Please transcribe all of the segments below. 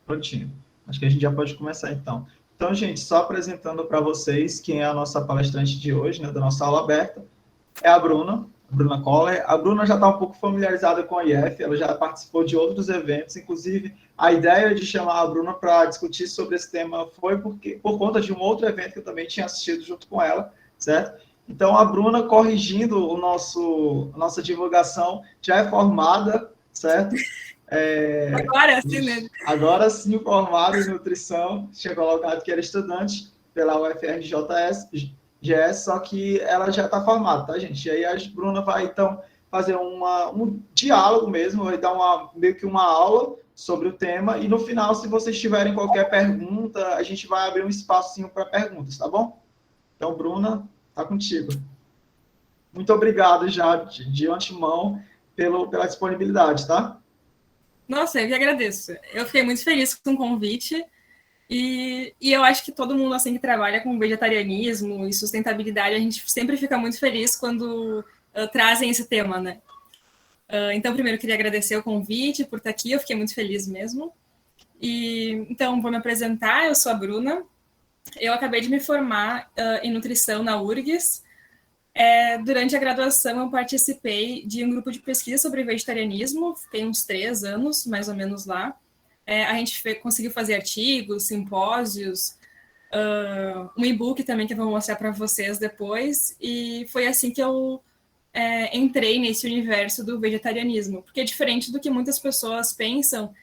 Prontinho. Acho que a gente já pode começar, então. Então, gente, só apresentando para vocês quem é a nossa palestrante de hoje, né, da nossa aula aberta, é a Bruna Coller. A Bruna já está um pouco familiarizada com a IF, ela já participou de outros eventos, inclusive a ideia de chamar a Bruna para discutir sobre esse tema foi por conta de um outro evento que eu também tinha assistido junto com ela, certo? Então, a Bruna, corrigindo a nossa divulgação, já é formada, certo? Agora sim, né? Agora sim, formada em nutrição, tinha colocado que era estudante pela UFRJS, só que ela já está formada, tá, gente? E aí a Bruna vai, então, fazer um diálogo mesmo, vai dar meio que uma aula sobre o tema, e no final, se vocês tiverem qualquer pergunta, a gente vai abrir um espacinho para perguntas, tá bom? Então, Bruna, tá contigo. Muito obrigado já, de antemão, pela disponibilidade, tá? Nossa, eu que agradeço. Eu fiquei muito feliz com o convite e eu acho que todo mundo assim que trabalha com vegetarianismo e sustentabilidade, a gente sempre fica muito feliz quando trazem esse tema, né? Então, primeiro, eu queria agradecer o convite por estar aqui, eu fiquei muito feliz mesmo. Então, vou me apresentar, eu sou a Bruna, eu acabei de me formar em nutrição na URGS. Durante a graduação, eu participei de um grupo de pesquisa sobre vegetarianismo, fiquei uns 3 anos, mais ou menos lá. A gente conseguiu fazer artigos, simpósios, um e-book também que eu vou mostrar para vocês depois, e foi assim que eu entrei nesse universo do vegetarianismo, porque diferente do que muitas pessoas pensam,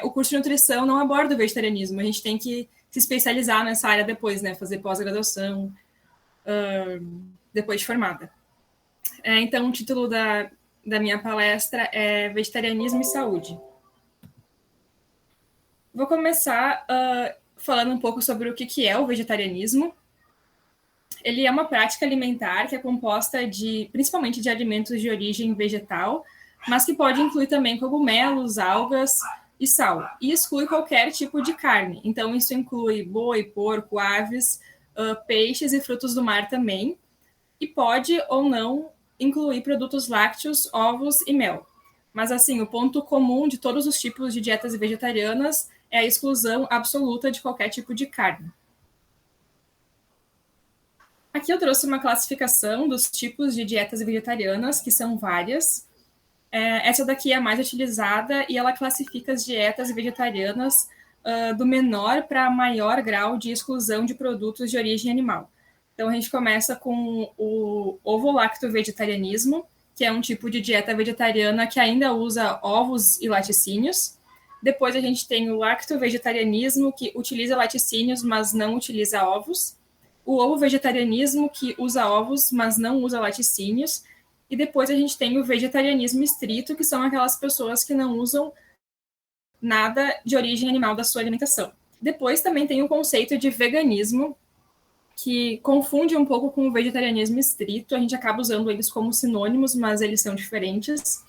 o curso de nutrição não aborda o vegetarianismo, a gente tem que se especializar nessa área depois, né, fazer pós-graduação, depois de formada. Então, o título da minha palestra é Vegetarianismo e Saúde. Vou começar falando um pouco sobre o que é o vegetarianismo. Ele é uma prática alimentar que é composta principalmente de alimentos de origem vegetal, mas que pode incluir também cogumelos, algas e sal. E exclui qualquer tipo de carne. Então, isso inclui boi, porco, aves, peixes e frutos do mar também. E pode ou não incluir produtos lácteos, ovos e mel. Mas, assim, o ponto comum de todos os tipos de dietas vegetarianas é a exclusão absoluta de qualquer tipo de carne. Aqui eu trouxe uma classificação dos tipos de dietas vegetarianas, que são várias. Essa daqui é a mais utilizada e ela classifica as dietas vegetarianas do menor para maior grau de exclusão de produtos de origem animal. Então, a gente começa com o ovo-lacto-vegetarianismo, que é um tipo de dieta vegetariana que ainda usa ovos e laticínios. Depois, a gente tem o lacto-vegetarianismo, que utiliza laticínios, mas não utiliza ovos. O ovo-vegetarianismo, que usa ovos, mas não usa laticínios. E depois, a gente tem o vegetarianismo estrito, que são aquelas pessoas que não usam nada de origem animal da sua alimentação. Depois, também tem o conceito de veganismo, que confunde um pouco com o vegetarianismo estrito, a gente acaba usando eles como sinônimos, mas eles são diferentes.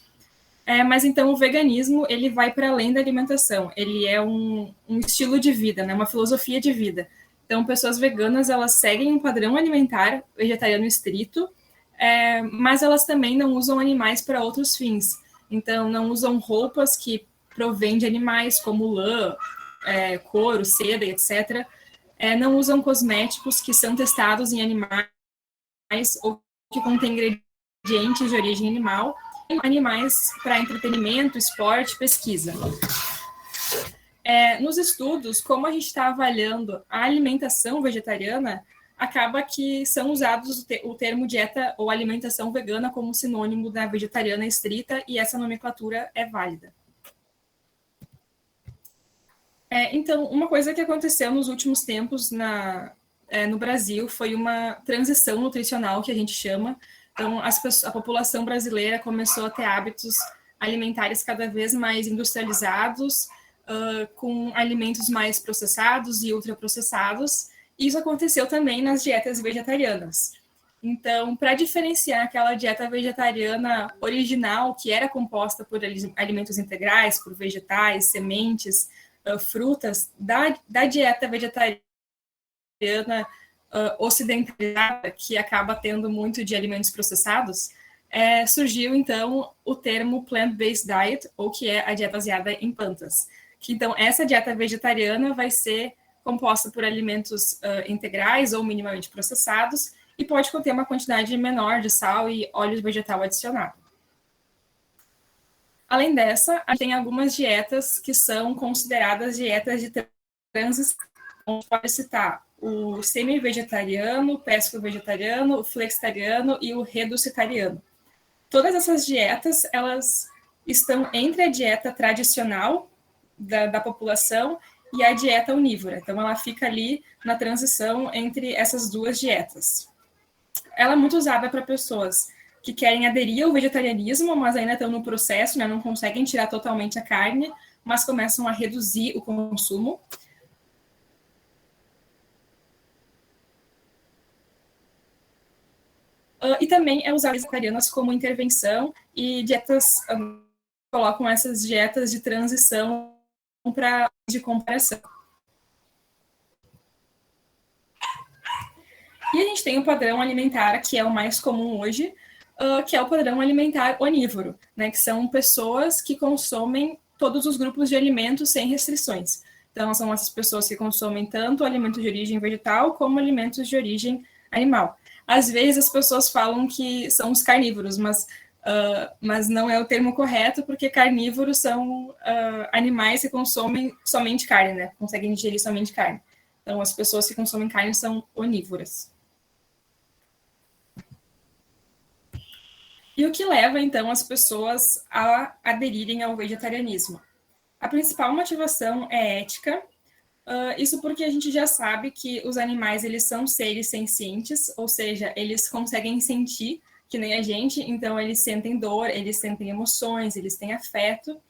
Mas então o veganismo, ele vai para além da alimentação, ele é um estilo de vida, né? Uma filosofia de vida. Então, pessoas veganas, elas seguem um padrão alimentar vegetariano estrito, mas elas também não usam animais para outros fins. Então, não usam roupas que provêm de animais, como lã, couro, seda, etc., não usam cosméticos que são testados em animais ou que contêm ingredientes de origem animal, animais para entretenimento, esporte, pesquisa. Nos estudos, como a gente está avaliando a alimentação vegetariana, acaba que são usados o termo dieta ou alimentação vegana como sinônimo da vegetariana estrita, e essa nomenclatura é válida. Então, uma coisa que aconteceu nos últimos tempos no Brasil foi uma transição nutricional, que a gente chama. Então, a população brasileira começou a ter hábitos alimentares cada vez mais industrializados, com alimentos mais processados e ultraprocessados. E isso aconteceu também nas dietas vegetarianas. Então, para diferenciar aquela dieta vegetariana original, que era composta por alimentos integrais, por vegetais, sementes, frutas, da dieta vegetariana ocidentalizada, que acaba tendo muito de alimentos processados, surgiu, então, o termo plant-based diet, ou que é a dieta baseada em plantas. Então, essa dieta vegetariana vai ser composta por alimentos integrais ou minimamente processados e pode conter uma quantidade menor de sal e óleo vegetal adicionado. Além dessa, a gente tem algumas dietas que são consideradas dietas de transição. Então, pode citar o semi-vegetariano, o pesco-vegetariano, o flexitariano e o reducitariano. Todas essas dietas, elas estão entre a dieta tradicional da população e a dieta onívora. Então, ela fica ali na transição entre essas duas dietas. Ela é muito usada para pessoas que querem aderir ao vegetarianismo, mas ainda estão no processo, né, não conseguem tirar totalmente a carne, mas começam a reduzir o consumo. E também é usada vegetarianas como intervenção e dietas colocam essas dietas de transição para de comparação. E a gente tem o padrão alimentar, que é o mais comum hoje, que é o padrão alimentar onívoro, né, que são pessoas que consomem todos os grupos de alimentos sem restrições. Então, são essas pessoas que consomem tanto alimentos de origem vegetal como alimentos de origem animal. Às vezes as pessoas falam que são os carnívoros, mas não é o termo correto, porque carnívoros são animais que consomem somente carne, né? Conseguem digerir somente carne. Então, as pessoas que consomem carne são onívoras. E o que leva, então, as pessoas a aderirem ao vegetarianismo? A principal motivação é ética. Isso porque a gente já sabe que os animais, eles são seres sencientes, ou seja, eles conseguem sentir que nem a gente, então eles sentem dor, eles sentem emoções, eles têm afeto,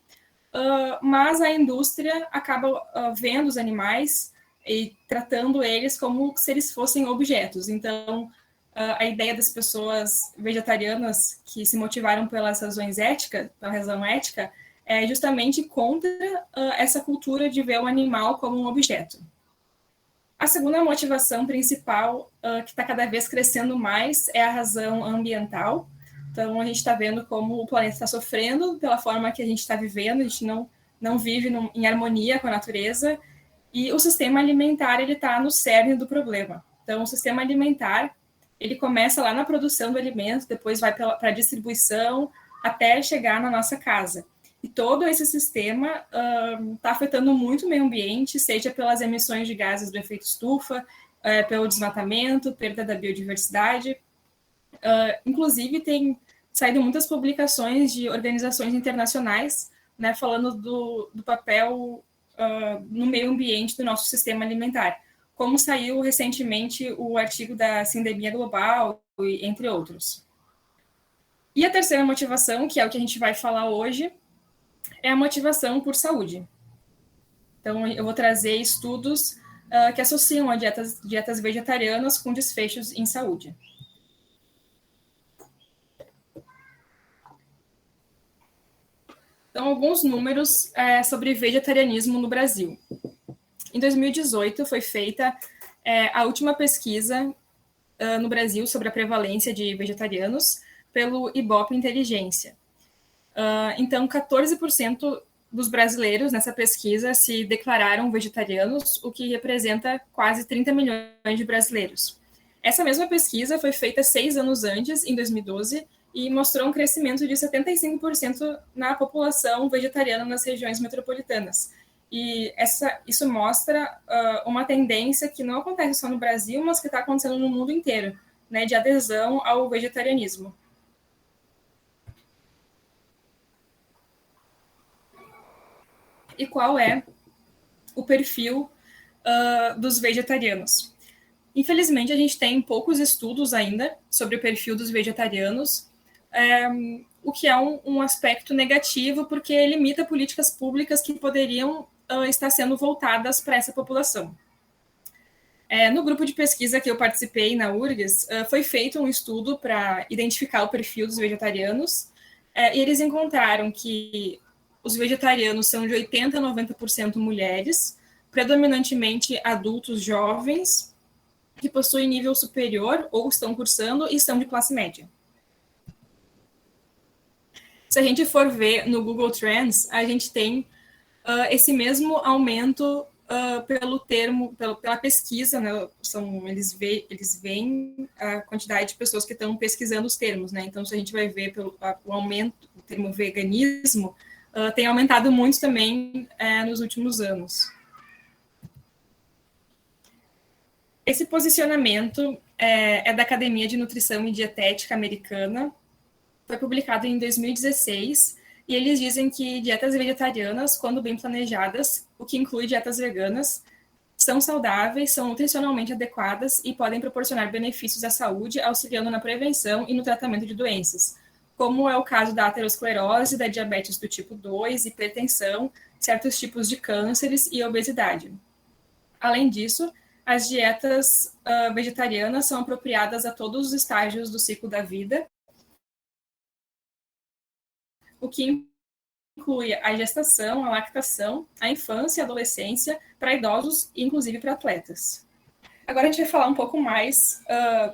mas a indústria acaba vendo os animais e tratando eles como se eles fossem objetos. Então, a ideia das pessoas vegetarianas que se motivaram pelas razões éticas, pela razão ética, é justamente contra essa cultura de ver o animal como um objeto. A segunda motivação principal, que está cada vez crescendo mais, é a razão ambiental. Então, a gente está vendo como o planeta está sofrendo pela forma que a gente está vivendo, a gente não vive em harmonia com a natureza, e o sistema alimentar está no cerne do problema. Então, o sistema alimentar, ele começa lá na produção do alimento, depois vai para a distribuição, até chegar na nossa casa. E todo esse sistema está afetando muito o meio ambiente, seja pelas emissões de gases do efeito estufa, pelo desmatamento, perda da biodiversidade. Inclusive, tem saído muitas publicações de organizações internacionais, né, falando do papel no meio ambiente do nosso sistema alimentar. Como saiu recentemente o artigo da Sindemia Global, entre outros. E a terceira motivação, que é o que a gente vai falar hoje, é a motivação por saúde. Então, eu vou trazer estudos que associam a dietas vegetarianas com desfechos em saúde. Então, alguns números sobre vegetarianismo no Brasil. Em 2018, foi feita a última pesquisa no Brasil sobre a prevalência de vegetarianos pelo Ibope Inteligência. Então, 14% dos brasileiros nessa pesquisa se declararam vegetarianos, o que representa quase 30 milhões de brasileiros. Essa mesma pesquisa foi feita 6 anos antes, em 2012, e mostrou um crescimento de 75% na população vegetariana nas regiões metropolitanas. E isso mostra uma tendência que não acontece só no Brasil, mas que está acontecendo no mundo inteiro, né, de adesão ao vegetarianismo. E qual é o perfil dos vegetarianos? Infelizmente, a gente tem poucos estudos ainda sobre o perfil dos vegetarianos, o que é um aspecto negativo, porque limita políticas públicas que poderiam estar sendo voltadas para essa população. No grupo de pesquisa que eu participei na URGS, foi feito um estudo para identificar o perfil dos vegetarianos, e eles encontraram que os vegetarianos são de 80% a 90% mulheres, predominantemente adultos jovens, que possuem nível superior ou estão cursando e são de classe média. Se a gente for ver no Google Trends, a gente tem esse mesmo aumento pela pesquisa, né? Eles veem a quantidade de pessoas que estão pesquisando os termos, né? Então, se a gente vai ver o aumento do termo veganismo, tem aumentado muito também nos últimos anos. Esse posicionamento é da Academia de Nutrição e Dietética Americana, foi publicado em 2016, e eles dizem que dietas vegetarianas, quando bem planejadas, o que inclui dietas veganas, são saudáveis, são nutricionalmente adequadas e podem proporcionar benefícios à saúde, auxiliando na prevenção e no tratamento de doenças, como é o caso da aterosclerose, da diabetes do tipo 2, hipertensão, certos tipos de cânceres e obesidade. Além disso, as dietas vegetarianas são apropriadas a todos os estágios do ciclo da vida, o que inclui a gestação, a lactação, a infância e a adolescência, para idosos e inclusive para atletas. Agora a gente vai falar um pouco mais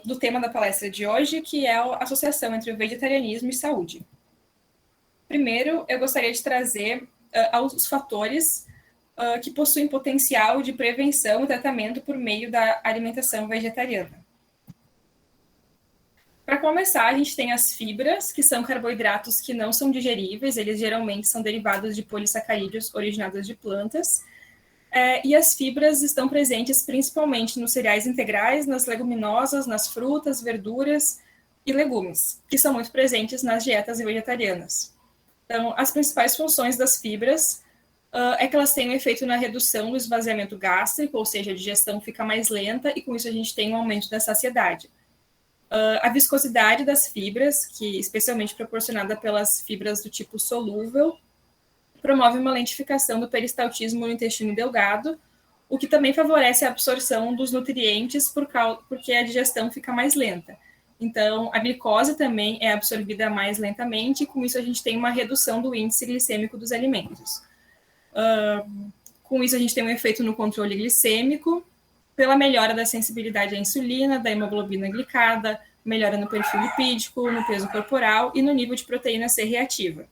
do tema da palestra de hoje, que é a associação entre o vegetarianismo e saúde. Primeiro, eu gostaria de trazer os fatores que possuem potencial de prevenção e tratamento por meio da alimentação vegetariana. Para começar, a gente tem as fibras, que são carboidratos que não são digeríveis, eles geralmente são derivados de polissacarídeos originados de plantas, e as fibras estão presentes principalmente nos cereais integrais, nas leguminosas, nas frutas, verduras e legumes, que são muito presentes nas dietas vegetarianas. Então, as principais funções das fibras é que elas têm um efeito na redução do esvaziamento gástrico, ou seja, a digestão fica mais lenta e com isso a gente tem um aumento da saciedade. A viscosidade das fibras, que especialmente proporcionada pelas fibras do tipo solúvel, promove uma lentificação do peristaltismo no intestino delgado, o que também favorece a absorção dos nutrientes porque a digestão fica mais lenta. Então, a glicose também é absorvida mais lentamente, e com isso a gente tem uma redução do índice glicêmico dos alimentos. Com isso a gente tem um efeito no controle glicêmico, pela melhora da sensibilidade à insulina, da hemoglobina glicada, melhora no perfil lipídico, no peso corporal e no nível de proteína C reativa.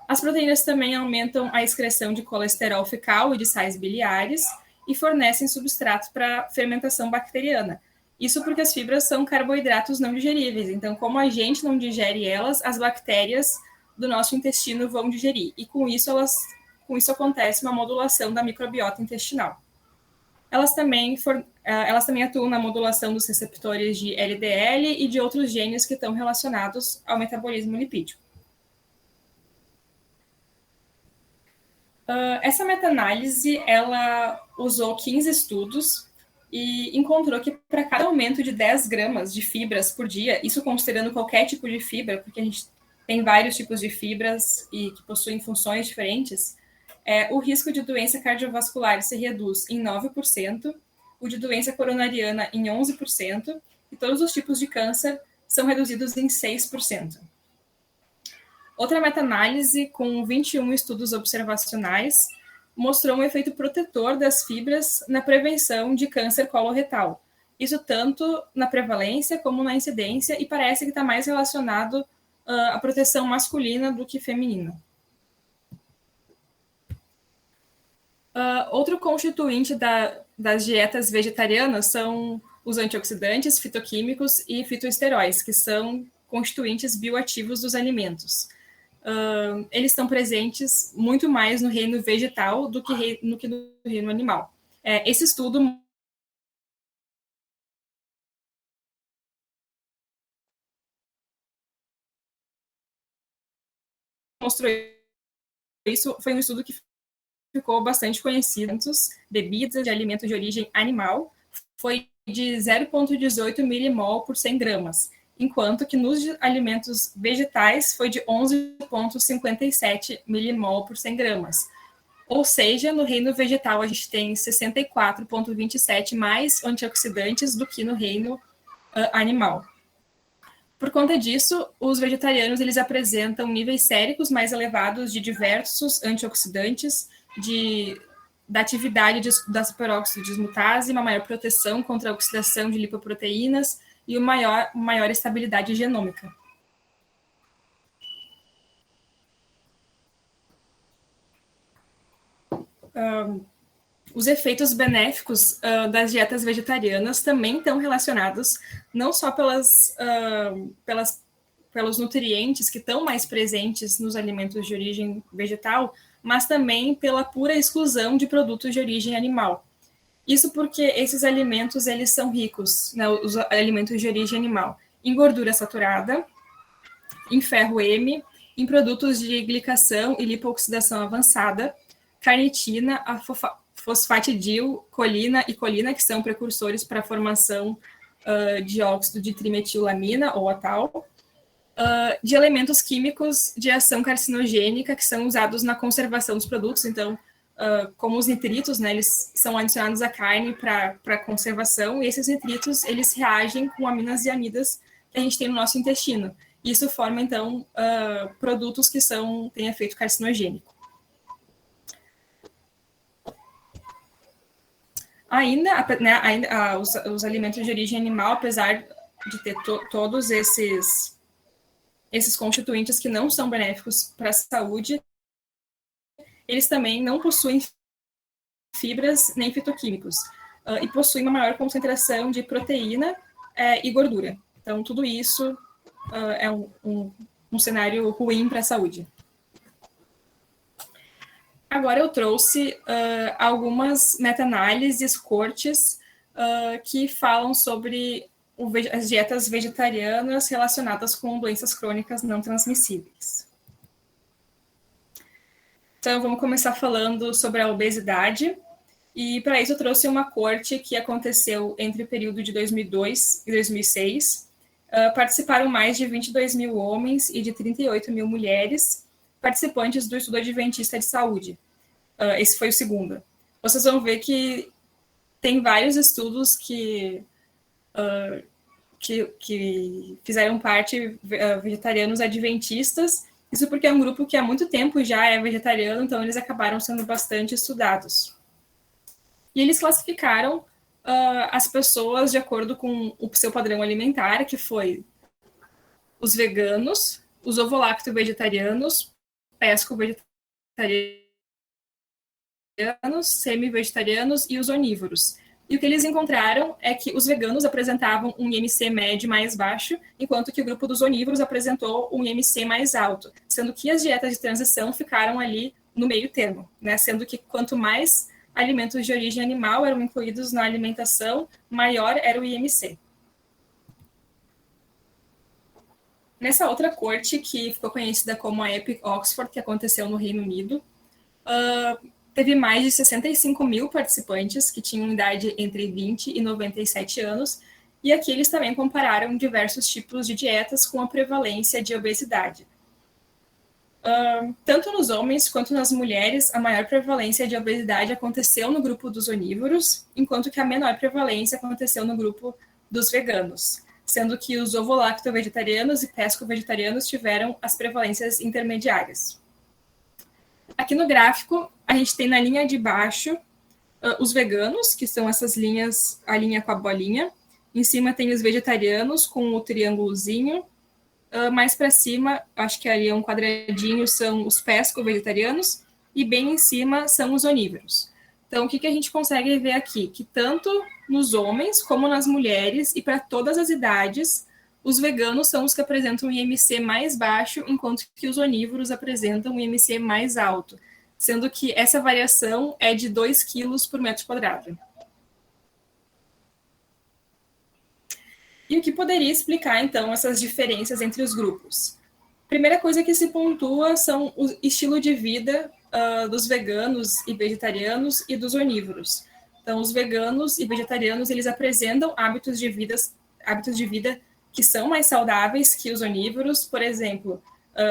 As proteínas também aumentam a excreção de colesterol fecal e de sais biliares e fornecem substratos para fermentação bacteriana. Isso porque as fibras são carboidratos não digeríveis, então como a gente não digere elas, as bactérias do nosso intestino vão digerir, e com isso acontece uma modulação da microbiota intestinal. Elas também atuam na modulação dos receptores de LDL e de outros genes que estão relacionados ao metabolismo lipídico. Essa meta-análise, ela usou 15 estudos e encontrou que para cada aumento de 10 gramas de fibras por dia, isso considerando qualquer tipo de fibra, porque a gente tem vários tipos de fibras e que possuem funções diferentes, o risco de doença cardiovascular se reduz em 9%, o de doença coronariana em 11%, e todos os tipos de câncer são reduzidos em 6%. Outra meta-análise, com 21 estudos observacionais, mostrou um efeito protetor das fibras na prevenção de câncer coloretal. Isso tanto na prevalência como na incidência, e parece que está mais relacionado à proteção masculina do que feminina. Outro constituinte das dietas vegetarianas são os antioxidantes, fitoquímicos e fitoesteróis, que são constituintes bioativos dos alimentos. Eles estão presentes muito mais no reino vegetal do que no reino animal. Esse estudo mostrou isso, foi um estudo que ficou bastante conhecido. Bebidas de alimentos de origem animal foi de 0,18 milimol por 100 gramas, enquanto que nos alimentos vegetais foi de 11,57 milimol por 100 gramas. Ou seja, no reino vegetal a gente tem 64,27 mais antioxidantes do que no reino animal. Por conta disso, os vegetarianos eles apresentam níveis séricos mais elevados de diversos antioxidantes, da atividade da superóxido dismutase, uma maior proteção contra a oxidação de lipoproteínas e uma maior estabilidade genômica. os efeitos benéficos das dietas vegetarianas também estão relacionados não só pelos nutrientes que estão mais presentes nos alimentos de origem vegetal, mas também pela pura exclusão de produtos de origem animal. Isso porque esses alimentos eles são ricos, né, os alimentos de origem animal, em gordura saturada, em ferro M, em produtos de glicação e lipooxidação avançada, carnitina, fosfatidil, colina e colina, que são precursores para a formação de óxido de trimetilamina, ou a tal, de elementos químicos de ação carcinogênica que são usados na conservação dos produtos. Então, como os nitritos, né, eles são adicionados à carne para conservação, e esses nitritos eles reagem com aminas e amidas que a gente tem no nosso intestino. Isso forma, então, produtos que têm efeito carcinogênico. Os alimentos de origem animal, apesar de ter todos esses constituintes que não são benéficos para a saúde, eles também não possuem fibras nem fitoquímicos, e possuem uma maior concentração de proteína e gordura. Então, tudo isso é um cenário ruim para a saúde. Agora eu trouxe algumas meta-análises, cortes, que falam sobre as dietas vegetarianas relacionadas com doenças crônicas não transmissíveis. Então, vamos começar falando sobre a obesidade. E, para isso, eu trouxe uma corte que aconteceu entre o período de 2002 e 2006. Participaram mais de 22 mil homens e de 38 mil mulheres, participantes do estudo adventista de saúde. Esse foi o segundo. Vocês vão ver que tem vários estudos que fizeram parte vegetarianos adventistas. Isso porque é um grupo que há muito tempo já é vegetariano, então eles acabaram sendo bastante estudados. E eles classificaram as pessoas de acordo com o seu padrão alimentar, que foi os veganos, os ovo-lacto-vegetarianos, pesco-vegetarianos, semi-vegetarianos e os onívoros. E o que eles encontraram é que os veganos apresentavam um IMC médio mais baixo, enquanto que o grupo dos onívoros apresentou um IMC mais alto, sendo que as dietas de transição ficaram ali no meio termo, né? Sendo que quanto mais alimentos de origem animal eram incluídos na alimentação, maior era o IMC. Nessa outra corte, que ficou conhecida como a EPIC Oxford, que aconteceu no Reino Unido, teve mais de 65 mil participantes que tinham idade entre 20 e 97 anos, e aqui eles também compararam diversos tipos de dietas com a prevalência de obesidade. Tanto nos homens quanto nas mulheres, a maior prevalência de obesidade aconteceu no grupo dos onívoros, enquanto que a menor prevalência aconteceu no grupo dos veganos, sendo que os ovo-lacto-vegetarianos e pesco-vegetarianos tiveram as prevalências intermediárias. Aqui no gráfico, a gente tem na linha de baixo os veganos, que são essas linhas, a linha com a bolinha. Em cima tem os vegetarianos com o triângulozinho. Mais para cima, acho que ali é um quadradinho, são os pesco-vegetarianos. E bem em cima são os onívoros. Então, o que a gente consegue ver aqui? Que tanto nos homens como nas mulheres e para todas as idades, os veganos são os que apresentam um IMC mais baixo, enquanto que os onívoros apresentam um IMC mais alto, sendo que essa variação é de 2 quilos por metro quadrado. E o que poderia explicar, então, essas diferenças entre os grupos? A primeira coisa que se pontua são o estilo de vida dos veganos e vegetarianos e dos onívoros. Então, os veganos e vegetarianos, eles apresentam hábitos de vida que são mais saudáveis que os onívoros. Por exemplo,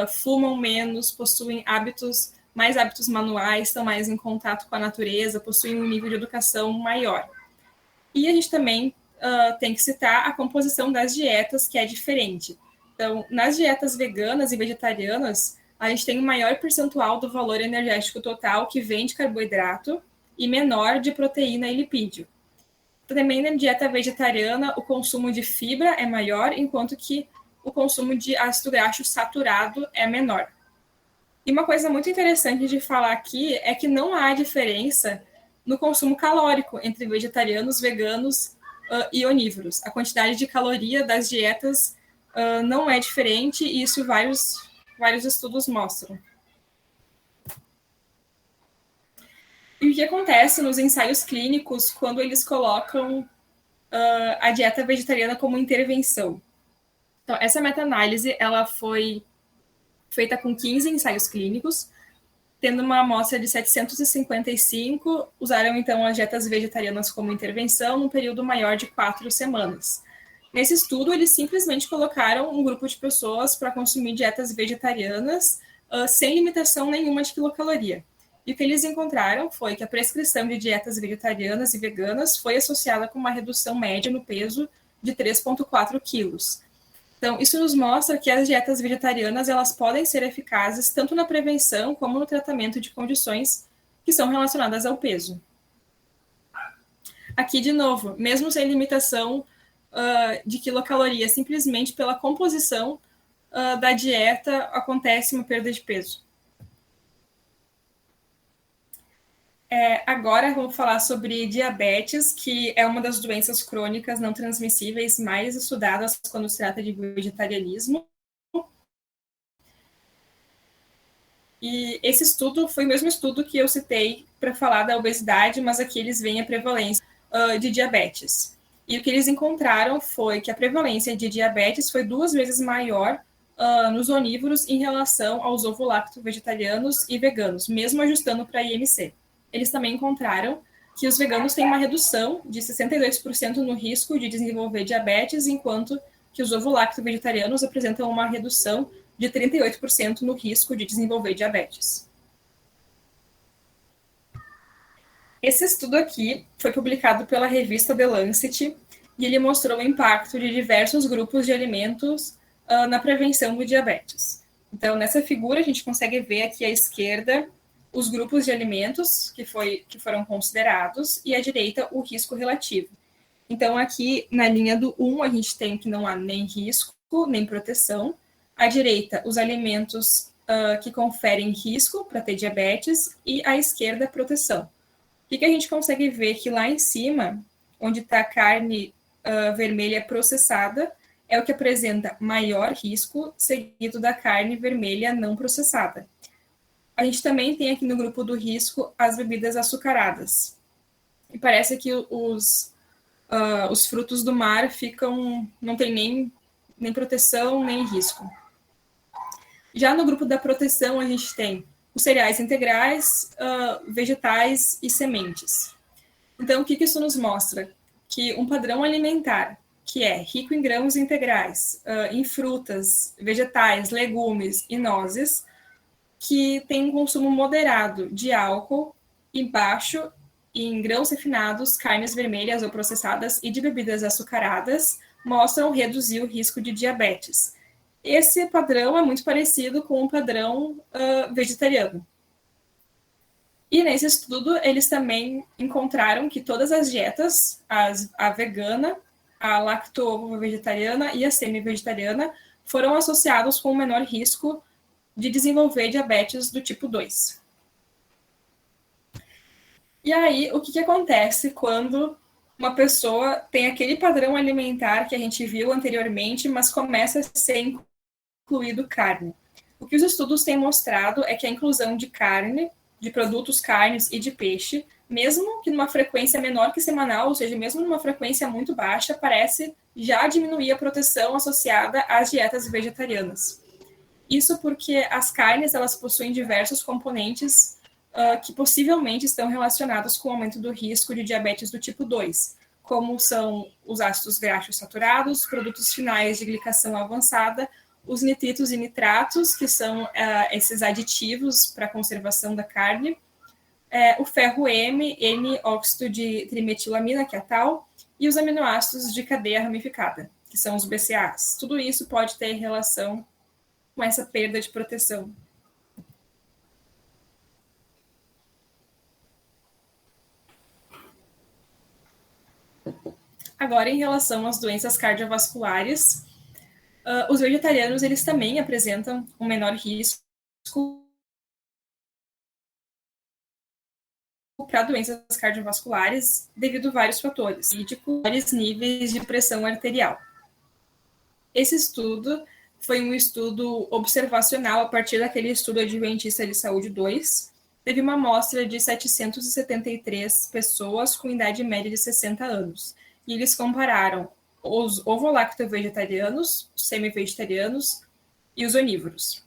fumam menos, possuem mais hábitos manuais, estão mais em contato com a natureza, possuem um nível de educação maior. E a gente também tem que citar a composição das dietas, que é diferente. Então, nas dietas veganas e vegetarianas, a gente tem um maior percentual do valor energético total que vem de carboidrato e menor de proteína e lipídio. Também na dieta vegetariana, o consumo de fibra é maior, enquanto que o consumo de ácido graxo saturado é menor. E uma coisa muito interessante de falar aqui é que não há diferença no consumo calórico entre vegetarianos, veganos e onívoros. A quantidade de caloria das dietas não é diferente, e isso vários estudos mostram. E o que acontece nos ensaios clínicos quando eles colocam a dieta vegetariana como intervenção? Então, essa meta-análise ela foi feita com 15 ensaios clínicos, tendo uma amostra de 755, usaram então as dietas vegetarianas como intervenção num período maior de 4 semanas. Nesse estudo, eles simplesmente colocaram um grupo de pessoas para consumir dietas vegetarianas sem limitação nenhuma de quilocaloria. E o que eles encontraram foi que a prescrição de dietas vegetarianas e veganas foi associada com uma redução média no peso de 3,4 quilos. Então, isso nos mostra que as dietas vegetarianas elas podem ser eficazes tanto na prevenção como no tratamento de condições que são relacionadas ao peso. Aqui, de novo, mesmo sem limitação de quilocalorias, simplesmente pela composição da dieta acontece uma perda de peso. Agora vamos falar sobre diabetes, que é uma das doenças crônicas não transmissíveis mais estudadas quando se trata de vegetarianismo. E esse estudo foi o mesmo estudo que eu citei para falar da obesidade, mas aqui eles veem a prevalência de diabetes. E o que eles encontraram foi que a prevalência de diabetes foi 2 vezes maior nos onívoros em relação aos ovo-lacto-vegetarianos e veganos, mesmo ajustando para IMC. Eles também encontraram que os veganos têm uma redução de 62% no risco de desenvolver diabetes, enquanto que os ovo-lacto-vegetarianos apresentam uma redução de 38% no risco de desenvolver diabetes. Esse estudo aqui foi publicado pela revista The Lancet e ele mostrou o impacto de diversos grupos de alimentos na prevenção do diabetes. Então, nessa figura, a gente consegue ver aqui à esquerda os grupos de alimentos que foram considerados e à direita o risco relativo. Então, aqui na linha do 1, a gente tem que não há nem risco, nem proteção. À direita, os alimentos que conferem risco para ter diabetes e à esquerda, proteção. O que a gente consegue ver que lá em cima, onde está a carne vermelha processada, é o que apresenta maior risco, seguido da carne vermelha não processada. A gente também tem aqui no grupo do risco as bebidas açucaradas. E parece que os frutos do mar não tem nem proteção, nem risco. Já no grupo da proteção, a gente tem os cereais integrais, vegetais e sementes. Então, o que isso nos mostra? Que um padrão alimentar que é rico em grãos integrais, em frutas, vegetais, legumes e nozes, que tem um consumo moderado de álcool e baixo em grãos refinados, carnes vermelhas ou processadas e de bebidas açucaradas, mostram reduzir o risco de diabetes. Esse padrão é muito parecido com o padrão vegetariano. E nesse estudo, eles também encontraram que todas as dietas, a vegana, a lacto-vegetariana e a semi-vegetariana, foram associados com um menor risco de desenvolver diabetes do tipo 2. E aí, o que acontece quando uma pessoa tem aquele padrão alimentar que a gente viu anteriormente, mas começa a ser incluído carne? O que os estudos têm mostrado é que a inclusão de carne, de produtos carnes e de peixe, mesmo que numa frequência menor que semanal, ou seja, mesmo numa frequência muito baixa, parece já diminuir a proteção associada às dietas vegetarianas. Isso porque as carnes elas possuem diversos componentes que possivelmente estão relacionados com o aumento do risco de diabetes do tipo 2, como são os ácidos graxos saturados, produtos finais de glicação avançada, os nitritos e nitratos, que são esses aditivos para a conservação da carne, o ferro M, N-óxido de trimetilamina, que é a tal, e os aminoácidos de cadeia ramificada, que são os BCAAs. Tudo isso pode ter relação com essa perda de proteção. Agora, em relação às doenças cardiovasculares, os vegetarianos eles também apresentam um menor risco para doenças cardiovasculares devido a vários fatores, e de vários níveis de pressão arterial. Esse estudo foi um estudo observacional a partir daquele estudo Adventista de Saúde 2. Teve uma amostra de 773 pessoas com idade média de 60 anos. E eles compararam os ovo-lacto-vegetarianos, os semi-vegetarianos e os onívoros.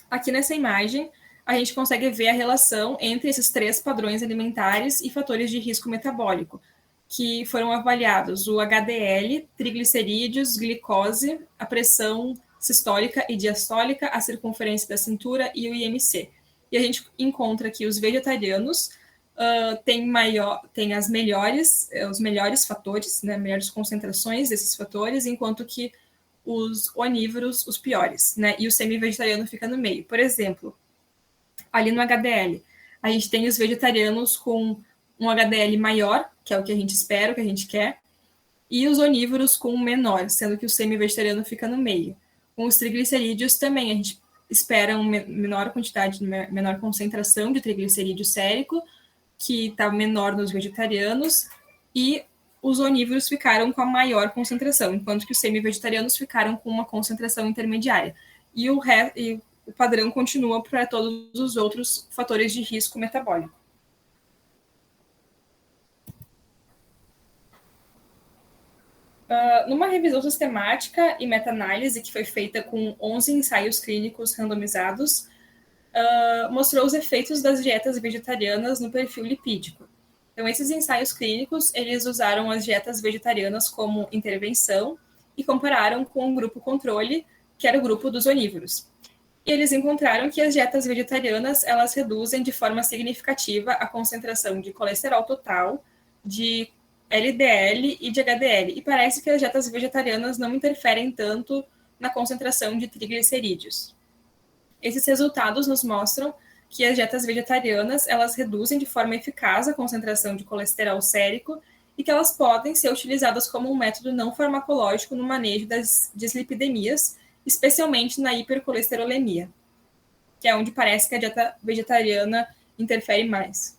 Aqui nessa imagem, a gente consegue ver a relação entre esses 3 padrões alimentares e fatores de risco metabólico, que foram avaliados o HDL, triglicerídeos, glicose, a pressão sistólica e diastólica, a circunferência da cintura e o IMC. E a gente encontra que os vegetarianos têm os melhores fatores, né, melhores concentrações desses fatores, enquanto que os onívoros, os piores, né, e o semi-vegetariano fica no meio. Por exemplo, ali no HDL, a gente tem os vegetarianos com um HDL maior, que é o que a gente espera, o que a gente quer, e os onívoros com menor, sendo que o semi-vegetariano fica no meio. Com os triglicerídeos também, a gente espera uma menor quantidade, menor concentração de triglicerídeo sérico, que está menor nos vegetarianos, e os onívoros ficaram com a maior concentração, enquanto que os semi-vegetarianos ficaram com uma concentração intermediária. E o padrão continua para todos os outros fatores de risco metabólico. Numa revisão sistemática e meta-análise que foi feita com 11 ensaios clínicos randomizados, mostrou os efeitos das dietas vegetarianas no perfil lipídico. Então, esses ensaios clínicos, eles usaram as dietas vegetarianas como intervenção e compararam com o grupo controle, que era o grupo dos onívoros. E eles encontraram que as dietas vegetarianas, elas reduzem de forma significativa a concentração de colesterol total, de LDL e de HDL. E parece que as dietas vegetarianas não interferem tanto na concentração de triglicerídeos. Esses resultados nos mostram que as dietas vegetarianas, elas reduzem de forma eficaz a concentração de colesterol sérico e que elas podem ser utilizadas como um método não farmacológico no manejo das dislipidemias, especialmente na hipercolesterolemia, que é onde parece que a dieta vegetariana interfere mais.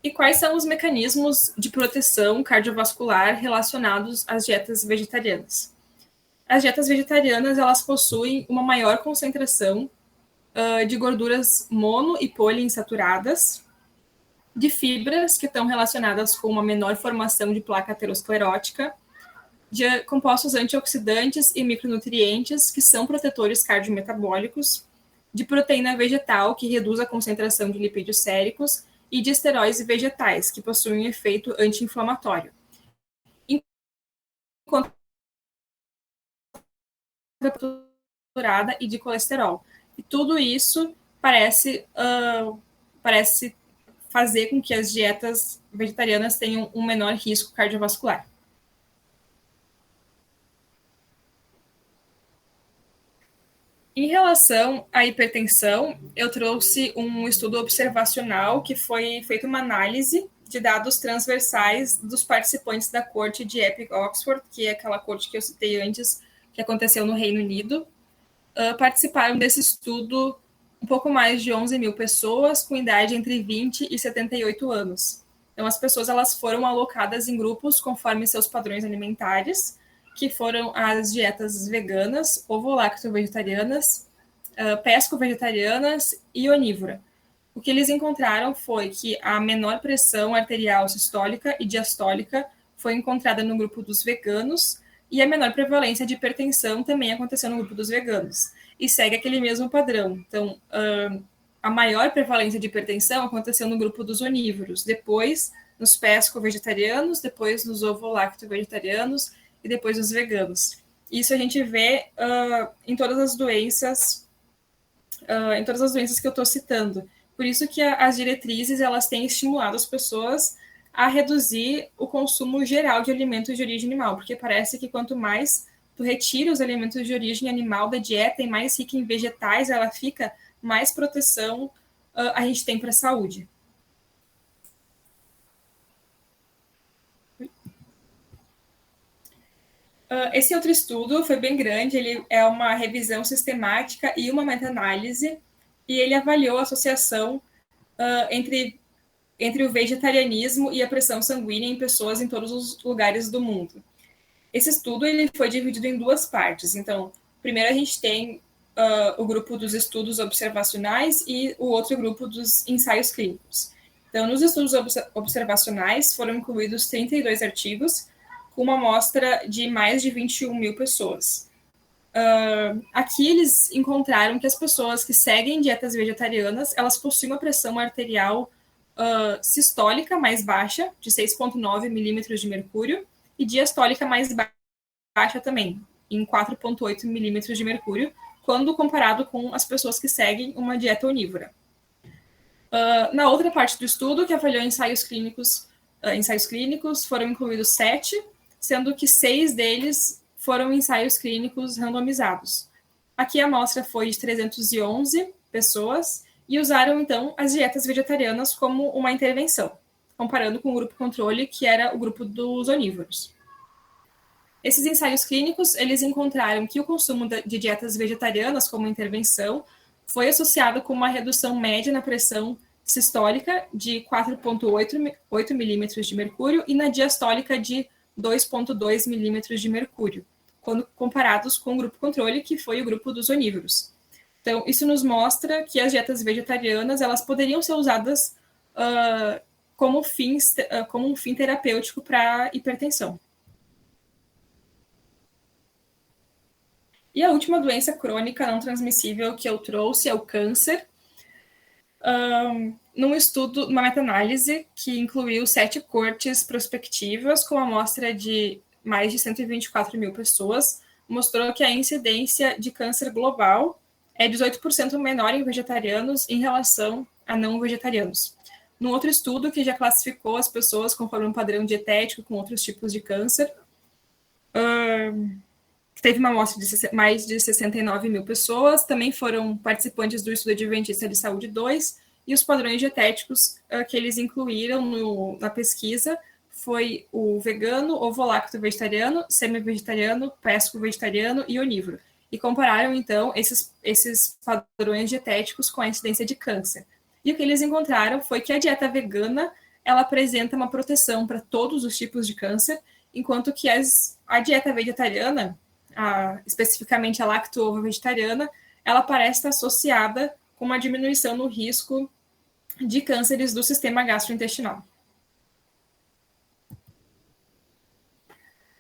E quais são os mecanismos de proteção cardiovascular relacionados às dietas vegetarianas? As dietas vegetarianas, elas possuem uma maior concentração de gorduras mono e poliinsaturadas, de fibras que estão relacionadas com uma menor formação de placa aterosclerótica, de compostos antioxidantes e micronutrientes, que são protetores cardiometabólicos, de proteína vegetal, que reduz a concentração de lipídios séricos, e de esteróides vegetais, que possuem um efeito anti-inflamatório. Enquanto e de colesterol. E tudo isso parece fazer com que as dietas vegetarianas tenham um menor risco cardiovascular. Em relação à hipertensão, eu trouxe um estudo observacional que foi feita uma análise de dados transversais dos participantes da corte de Epic-Oxford, que é aquela corte que eu citei antes, que aconteceu no Reino Unido. Participaram desse estudo um pouco mais de 11 mil pessoas com idade entre 20 e 78 anos. Então, as pessoas elas foram alocadas em grupos conforme seus padrões alimentares, que foram as dietas veganas, ovo-lacto-vegetarianas, pesco-vegetarianas e onívora. O que eles encontraram foi que a menor pressão arterial sistólica e diastólica foi encontrada no grupo dos veganos e a menor prevalência de hipertensão também aconteceu no grupo dos veganos. E segue aquele mesmo padrão. Então, a maior prevalência de hipertensão aconteceu no grupo dos onívoros, depois nos pesco-vegetarianos, depois nos ovo-lacto-vegetarianos e depois nos veganos. Isso a gente vê em todas as doenças que eu estou citando. Por isso que as diretrizes elas têm estimulado as pessoas a reduzir o consumo geral de alimentos de origem animal, porque parece que quanto mais tu retira os alimentos de origem animal da dieta e mais rica em vegetais ela fica, mais proteção a gente tem para a saúde. Esse outro estudo foi bem grande, ele é uma revisão sistemática e uma meta-análise e ele avaliou a associação entre o vegetarianismo e a pressão sanguínea em pessoas em todos os lugares do mundo. Esse estudo ele foi dividido em duas partes. Então, primeiro a gente tem o grupo dos estudos observacionais e o outro grupo dos ensaios clínicos. Então, nos estudos observacionais foram incluídos 32 artigos, com uma amostra de mais de 21 mil pessoas. Aqui eles encontraram que as pessoas que seguem dietas vegetarianas, elas possuem uma pressão arterial sistólica mais baixa, de 6,9 milímetros de mercúrio, e diastólica mais baixa também, em 4,8 milímetros de mercúrio, quando comparado com as pessoas que seguem uma dieta onívora. Na outra parte do estudo, que avaliou ensaios clínicos, foram incluídos 7, sendo que 6 deles foram ensaios clínicos randomizados. Aqui a amostra foi de 311 pessoas e usaram, então, as dietas vegetarianas como uma intervenção, comparando com o grupo controle, que era o grupo dos onívoros. Esses ensaios clínicos, eles encontraram que o consumo de dietas vegetarianas como intervenção foi associado com uma redução média na pressão sistólica de 4,8 milímetros de mercúrio e na diastólica de 2,2 milímetros de mercúrio, quando comparados com o grupo controle, que foi o grupo dos onívoros. Então, isso nos mostra que as dietas vegetarianas elas poderiam ser usadas como um fim terapêutico para hipertensão. E a última doença crônica não transmissível que eu trouxe é o câncer. Num estudo, uma meta-análise que incluiu 7 cortes prospectivas com amostra de mais de 124 mil pessoas, mostrou que a incidência de câncer global é 18% menor em vegetarianos em relação a não vegetarianos. Num outro estudo que já classificou as pessoas conforme um padrão dietético com outros tipos de câncer, que teve uma amostra de mais de 69 mil pessoas, também foram participantes do estudo Adventista de Saúde 2, e os padrões dietéticos que eles incluíram na pesquisa foi o vegano, ovo-lacto vegetariano, semi-vegetariano, pesco-vegetariano e onívoro. E compararam, então, esses padrões dietéticos com a incidência de câncer. E o que eles encontraram foi que a dieta vegana, ela apresenta uma proteção para todos os tipos de câncer, enquanto que a dieta vegetariana, especificamente a lacto-ovo-vegetariana, ela parece estar associada com uma diminuição no risco de cânceres do sistema gastrointestinal.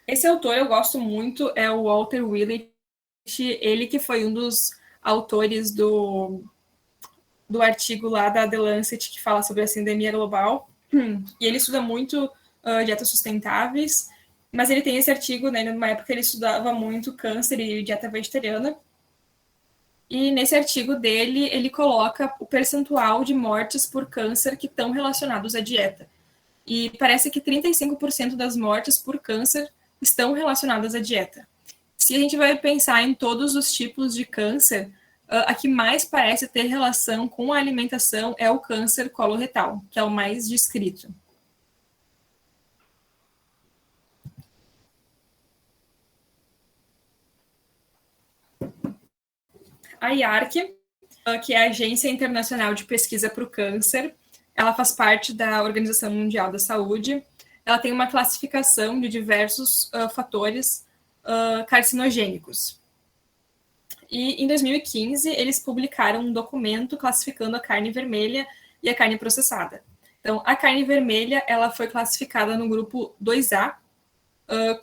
Esse autor eu gosto muito, é o Walter Willett, ele que foi um dos autores do artigo lá da The Lancet que fala sobre a sindemia global, e ele estuda muito dietas sustentáveis, mas ele tem esse artigo, né, numa época ele estudava muito câncer e dieta vegetariana, e nesse artigo dele, ele coloca o percentual de mortes por câncer que estão relacionados à dieta. E parece que 35% das mortes por câncer estão relacionadas à dieta. Se a gente vai pensar em todos os tipos de câncer, a que mais parece ter relação com a alimentação é o câncer coloretal, que é o mais descrito. A IARC, que é a Agência Internacional de Pesquisa para o Câncer, ela faz parte da Organização Mundial da Saúde. Ela tem uma classificação de diversos fatores carcinogênicos. E em 2015, eles publicaram um documento classificando a carne vermelha e a carne processada. Então, a carne vermelha ela foi classificada no grupo 2A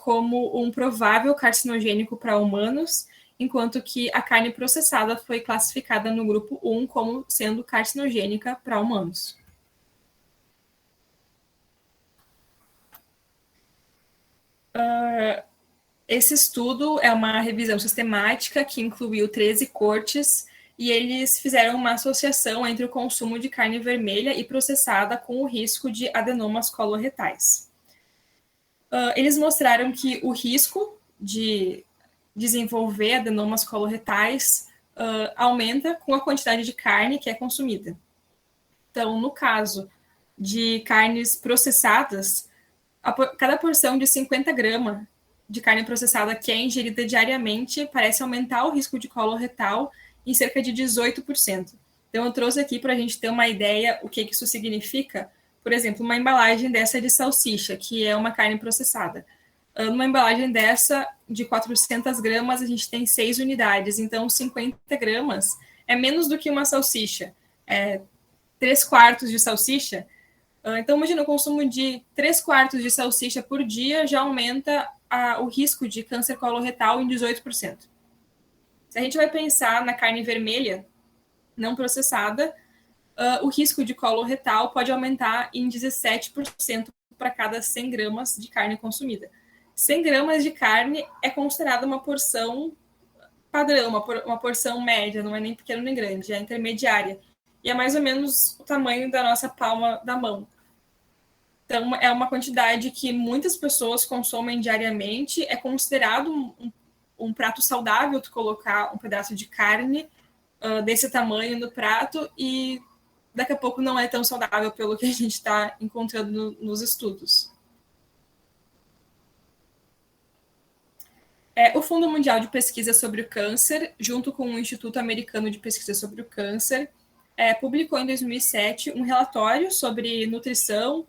como um provável carcinogênico para humanos, enquanto que a carne processada foi classificada no grupo 1 como sendo carcinogênica para humanos. Esse estudo é uma revisão sistemática que incluiu 13 cortes e eles fizeram uma associação entre o consumo de carne vermelha e processada com o risco de adenomas coloretais. Eles mostraram que o risco de desenvolver adenomas coloretais aumenta com a quantidade de carne que é consumida. Então, no caso de carnes processadas, cada porção de 50 gramas de carne processada que é ingerida diariamente parece aumentar o risco de colo retal em cerca de 18%. Então, eu trouxe aqui para a gente ter uma ideia o que isso significa. Por exemplo, uma embalagem dessa de salsicha, que é uma carne processada. Numa embalagem dessa, de 400 gramas, a gente tem 6 unidades. Então, 50 gramas é menos do que uma salsicha. 3/4 de salsicha. Então, imagina, o consumo de 3/4 de salsicha por dia já aumenta o risco de câncer coloretal em 18%. Se a gente vai pensar na carne vermelha, não processada, o risco de coloretal pode aumentar em 17% para cada 100 gramas de carne consumida. 100 gramas de carne é considerada uma porção padrão, uma porção média, não é nem pequena nem grande, é intermediária. E é mais ou menos o tamanho da nossa palma da mão. Então, é uma quantidade que muitas pessoas consomem diariamente. É considerado um prato saudável tu colocar um pedaço de carne desse tamanho no prato, e daqui a pouco não é tão saudável pelo que a gente está encontrando nos estudos. O Fundo Mundial de Pesquisa sobre o Câncer, junto com o Instituto Americano de Pesquisa sobre o Câncer, publicou em 2007 um relatório sobre nutrição,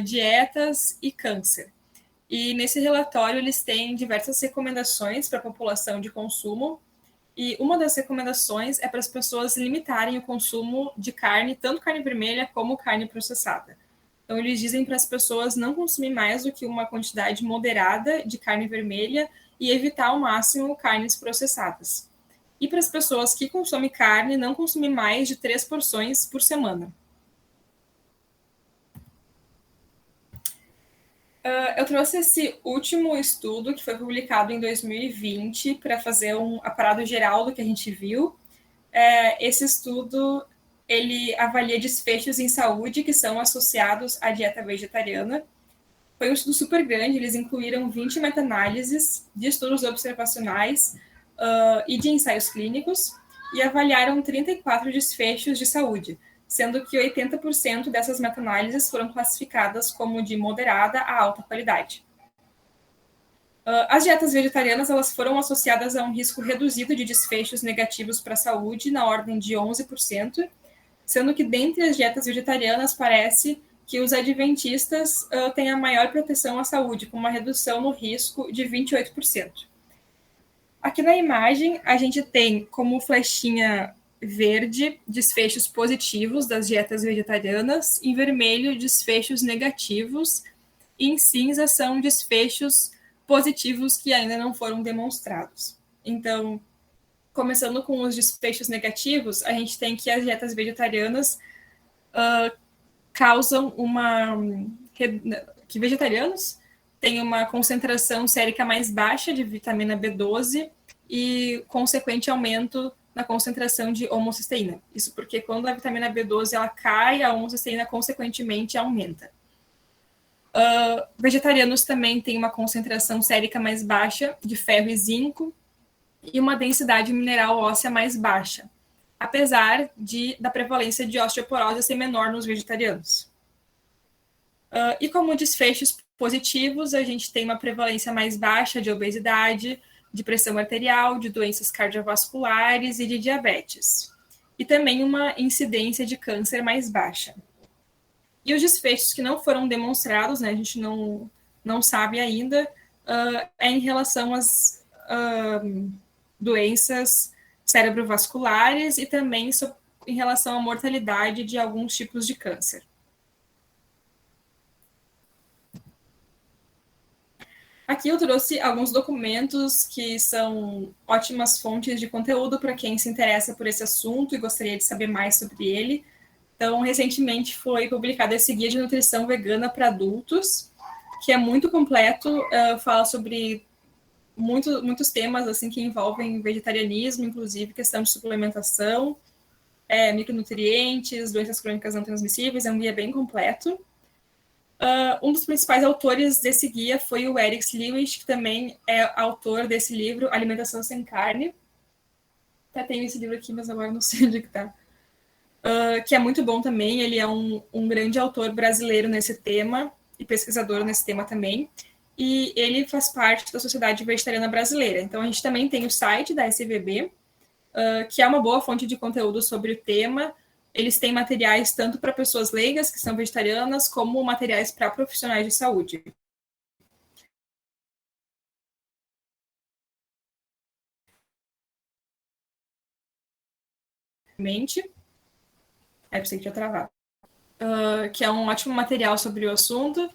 dietas e câncer. E nesse relatório eles têm diversas recomendações para a população de consumo, e uma das recomendações é para as pessoas limitarem o consumo de carne, tanto carne vermelha como carne processada. Então eles dizem para as pessoas não consumir mais do que uma quantidade moderada de carne vermelha e evitar ao máximo carnes processadas. E para as pessoas que consomem carne, não consumir mais de 3 porções por semana. Eu trouxe esse último estudo, que foi publicado em 2020, para fazer um apanhado geral do que a gente viu. Esse estudo, ele avalia desfechos em saúde que são associados à dieta vegetariana. Foi um estudo super grande, eles incluíram 20 meta-análises de estudos observacionais e de ensaios clínicos, e avaliaram 34 desfechos de saúde, sendo que 80% dessas meta-análises foram classificadas como de moderada a alta qualidade. As dietas vegetarianas elas foram associadas a um risco reduzido de desfechos negativos para a saúde, na ordem de 11%, sendo que dentre as dietas vegetarianas parece que os adventistas têm a maior proteção à saúde, com uma redução no risco de 28%. Aqui na imagem, a gente tem como flechinha verde desfechos positivos das dietas vegetarianas, em vermelho desfechos negativos, e em cinza são desfechos positivos que ainda não foram demonstrados. Então, começando com os desfechos negativos, a gente tem que as dietas vegetarianas causam que vegetarianos têm uma concentração sérica mais baixa de vitamina B12 e consequente aumento na concentração de homocisteína. Isso porque quando a vitamina B12 ela cai, a homocisteína consequentemente aumenta. Vegetarianos também têm uma concentração sérica mais baixa de ferro e zinco e uma densidade mineral óssea mais baixa, apesar da prevalência de osteoporose ser menor nos vegetarianos. E como desfechos positivos, a gente tem uma prevalência mais baixa de obesidade, de pressão arterial, de doenças cardiovasculares e de diabetes. E também uma incidência de câncer mais baixa. E os desfechos que não foram demonstrados, né, a gente não sabe ainda, é em relação às doenças cerebrovasculares e também em relação à mortalidade de alguns tipos de câncer. Aqui eu trouxe alguns documentos que são ótimas fontes de conteúdo para quem se interessa por esse assunto e gostaria de saber mais sobre ele. Então, recentemente foi publicado esse Guia de Nutrição Vegana para Adultos, que é muito completo, fala sobre muitos temas assim, que envolvem vegetarianismo, inclusive questão de suplementação, micronutrientes, doenças crônicas não transmissíveis, é um guia bem completo. Um dos principais autores desse guia foi o Eric Lewis, que também é autor desse livro, Alimentação Sem Carne. Até tenho esse livro aqui, mas agora não sei onde que está. Que é muito bom também, ele é um grande autor brasileiro nesse tema, e pesquisador nesse tema também, e ele faz parte da Sociedade Vegetariana Brasileira. Então, a gente também tem o site da SVB, que é uma boa fonte de conteúdo sobre o tema. Eles têm materiais tanto para pessoas leigas, que são vegetarianas, como materiais para profissionais de saúde. Pensei que tinha travado. Que é um ótimo material sobre o assunto.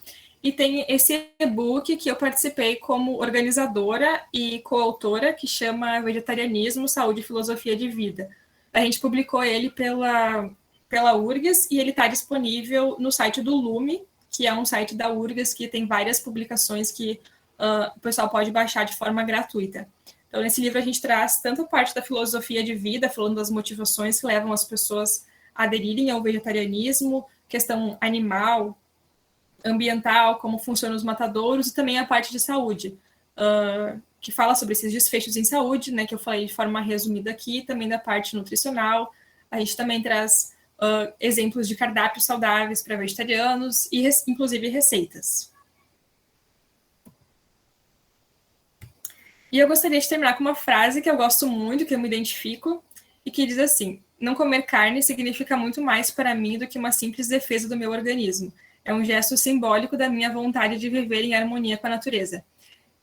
E tem esse e-book que eu participei como organizadora e coautora, que chama Vegetarianismo, Saúde e Filosofia de Vida. A gente publicou ele pela URGS e ele está disponível no site do Lume, que é um site da URGS que tem várias publicações que o pessoal pode baixar de forma gratuita. Então, nesse livro a gente traz tanto a parte da filosofia de vida, falando das motivações que levam as pessoas a aderirem ao vegetarianismo, questão animal, ambiental, como funcionam os matadouros, e também a parte de saúde, que fala sobre esses desfechos em saúde, né, que eu falei de forma resumida aqui, também da parte nutricional. A gente também traz exemplos de cardápios saudáveis para vegetarianos e, inclusive, receitas. E eu gostaria de terminar com uma frase que eu gosto muito, que eu me identifico, e que diz assim: não comer carne significa muito mais para mim do que uma simples defesa do meu organismo. É um gesto simbólico da minha vontade de viver em harmonia com a natureza.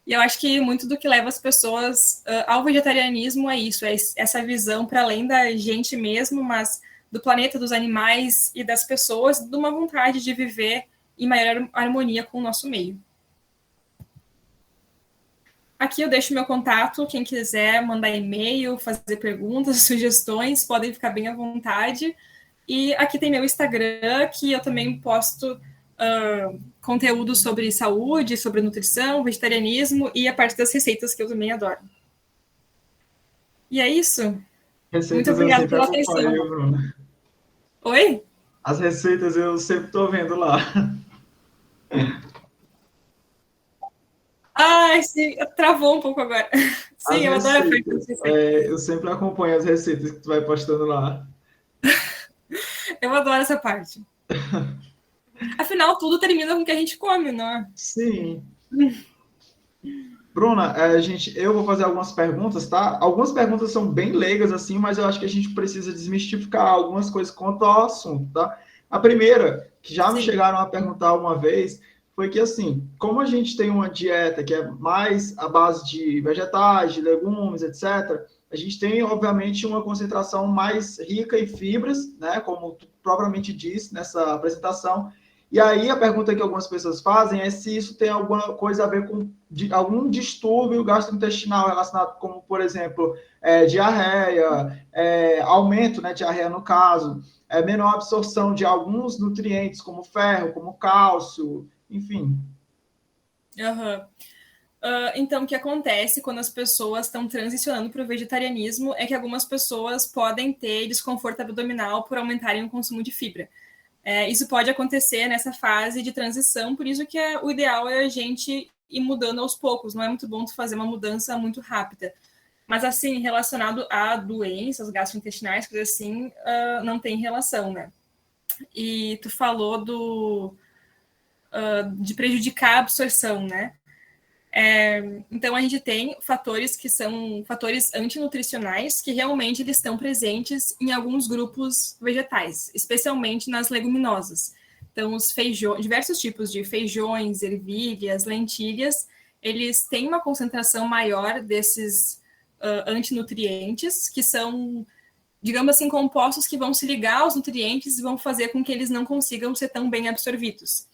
E eu acho que muito do que leva as pessoas ao vegetarianismo é isso, é essa visão para além da gente mesmo, mas do planeta, dos animais e das pessoas, de uma vontade de viver em maior harmonia com o nosso meio. Aqui eu deixo meu contato, quem quiser mandar e-mail, fazer perguntas, sugestões, podem ficar bem à vontade. E aqui tem meu Instagram, que eu também posto conteúdo sobre saúde, sobre nutrição, vegetarianismo e a parte das receitas, que eu também adoro. E é isso. Receitas muito obrigada pela atenção. Bruna. Oi? As receitas eu sempre estou vendo lá. Ai, sim, travou um pouco agora. Sim, eu adoro a parte das receitas. Eu sempre acompanho as receitas que tu vai postando lá. Eu adoro essa parte. Afinal, tudo termina com o que a gente come, não é? Sim. Bruna, eu vou fazer algumas perguntas, tá? Algumas perguntas são bem leigas, assim, mas eu acho que a gente precisa desmistificar algumas coisas quanto ao assunto, tá? A primeira, que já me chegaram a perguntar uma vez, foi que, assim, como a gente tem uma dieta que é mais à base de vegetais, de legumes, etc., a gente tem, obviamente, uma concentração mais rica em fibras, né? Como tu propriamente disse nessa apresentação. E aí a pergunta que algumas pessoas fazem é se isso tem alguma coisa a ver com algum distúrbio gastrointestinal relacionado, como, por exemplo, diarreia, aumento, né, diarreia no caso, menor absorção de alguns nutrientes, como ferro, como cálcio, enfim. Uhum. Então, o que acontece quando as pessoas estão transicionando para o vegetarianismo é que algumas pessoas podem ter desconforto abdominal por aumentarem o consumo de fibra. Isso pode acontecer nessa fase de transição, por isso que o ideal é a gente ir mudando aos poucos, não é muito bom tu fazer uma mudança muito rápida. Mas, assim, relacionado a doenças gastrointestinais, coisas assim, não tem relação, né? E tu falou de prejudicar a absorção, né? Então, a gente tem fatores que são fatores antinutricionais que realmente eles estão presentes em alguns grupos vegetais, especialmente nas leguminosas. Então, os feijões, diversos tipos de feijões, ervilhas, lentilhas, eles têm uma concentração maior desses antinutrientes, que são, digamos assim, compostos que vão se ligar aos nutrientes e vão fazer com que eles não consigam ser tão bem absorvidos.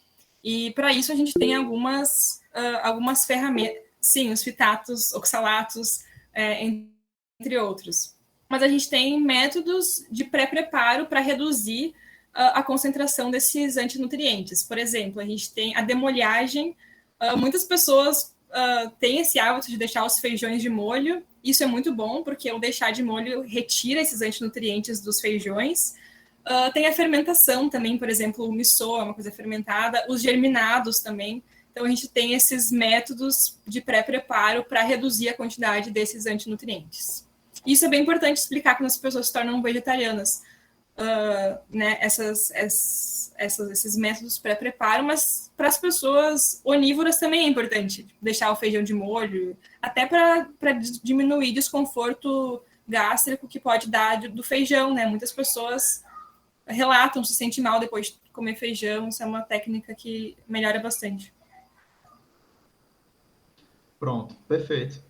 E para isso a gente tem algumas ferramentas, sim, os fitatos, oxalatos, entre outros. Mas a gente tem métodos de pré-preparo para reduzir a concentração desses antinutrientes. Por exemplo, a gente tem a demolhagem. Muitas pessoas têm esse hábito de deixar os feijões de molho. Isso é muito bom, porque o deixar de molho retira esses antinutrientes dos feijões. Tem a fermentação também, por exemplo, o missô é uma coisa fermentada, os germinados também. Então, a gente tem esses métodos de pré-preparo para reduzir a quantidade desses antinutrientes. Isso é bem importante explicar quando as pessoas se tornam vegetarianas, né? Esses métodos pré-preparo, mas para as pessoas onívoras também é importante deixar o feijão de molho, até para diminuir desconforto gástrico que pode dar do feijão, né? Muitas pessoas relatam se sentem mal depois de comer feijão. Isso é uma técnica que melhora bastante. Pronto, perfeito.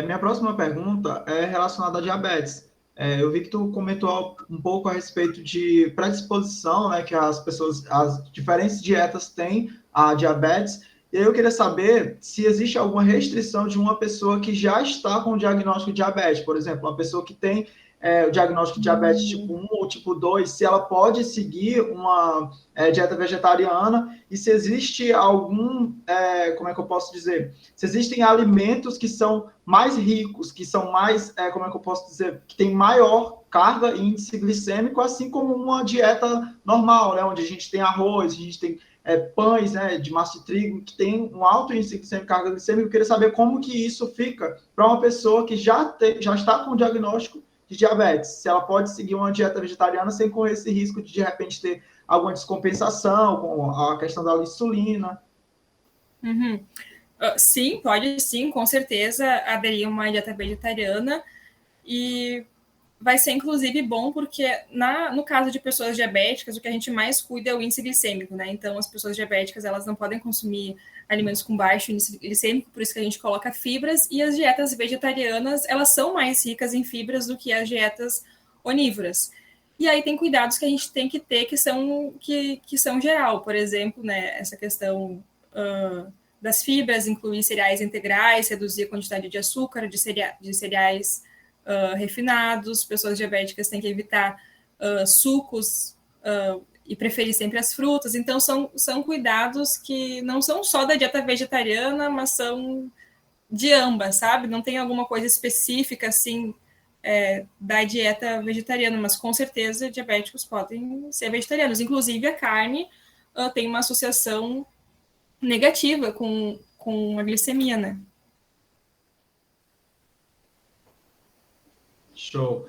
Minha próxima pergunta é relacionada à diabetes. Eu vi que tu comentou um pouco a respeito de predisposição, né, que as pessoas, as diferentes dietas têm a diabetes. E aí eu queria saber se existe alguma restrição de uma pessoa que já está com o diagnóstico de diabetes. Por exemplo, uma pessoa que tem o diagnóstico de diabetes tipo 1 ou tipo 2, se ela pode seguir uma dieta vegetariana e se existe algum, como é que eu posso dizer? Se existem alimentos que são mais ricos, que são mais, como é que eu posso dizer, que tem maior carga e índice glicêmico, assim como uma dieta normal, né, onde a gente tem arroz, a gente tem pães, né, de massa de trigo, que tem um alto índice glicêmico, carga glicêmica. Eu queria saber como que isso fica para uma pessoa que já está com o diagnóstico de diabetes, se ela pode seguir uma dieta vegetariana sem correr esse risco de repente, ter alguma descompensação com a questão da insulina. Uhum. Sim, pode sim, com certeza aderir a uma dieta vegetariana, e vai ser inclusive bom porque no caso de pessoas diabéticas, o que a gente mais cuida é o índice glicêmico, né? Então as pessoas diabéticas, elas não podem consumir alimentos com baixo índice glicêmico, por isso que a gente coloca fibras, e as dietas vegetarianas, elas são mais ricas em fibras do que as dietas onívoras. E aí tem cuidados que a gente tem que ter que são geral, por exemplo, né, essa questão das fibras, incluir cereais integrais, reduzir a quantidade de açúcar, de cereais refinados. Pessoas diabéticas têm que evitar sucos e preferir sempre as frutas. Então, são cuidados que não são só da dieta vegetariana, mas são de ambas, sabe? Não tem alguma coisa específica, assim, da dieta vegetariana, mas com certeza diabéticos podem ser vegetarianos. Inclusive, a carne tem uma associação negativa com a glicemia, né? Show.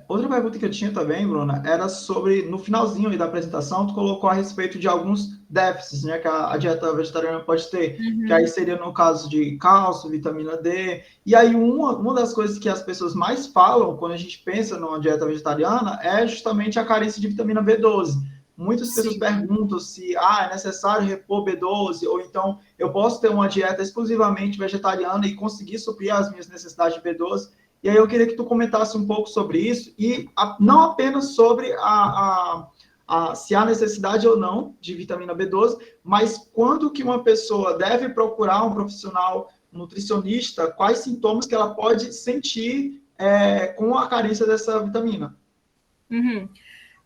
Outra pergunta que eu tinha também, Bruna, era sobre, no finalzinho aí da apresentação, tu colocou a respeito de alguns déficits, né, que a dieta vegetariana pode ter, que aí seria no caso de cálcio, vitamina D, e aí uma das coisas que as pessoas mais falam quando a gente pensa numa dieta vegetariana é justamente a carência de vitamina B12. Muitas pessoas perguntam se é necessário repor B12, ou então eu posso ter uma dieta exclusivamente vegetariana e conseguir suprir as minhas necessidades de B12. E aí eu queria que tu comentasse um pouco sobre isso, e não apenas sobre se há necessidade ou não de vitamina B12, mas quando que uma pessoa deve procurar um profissional nutricionista, quais sintomas que ela pode sentir com a carência dessa vitamina. Uhum.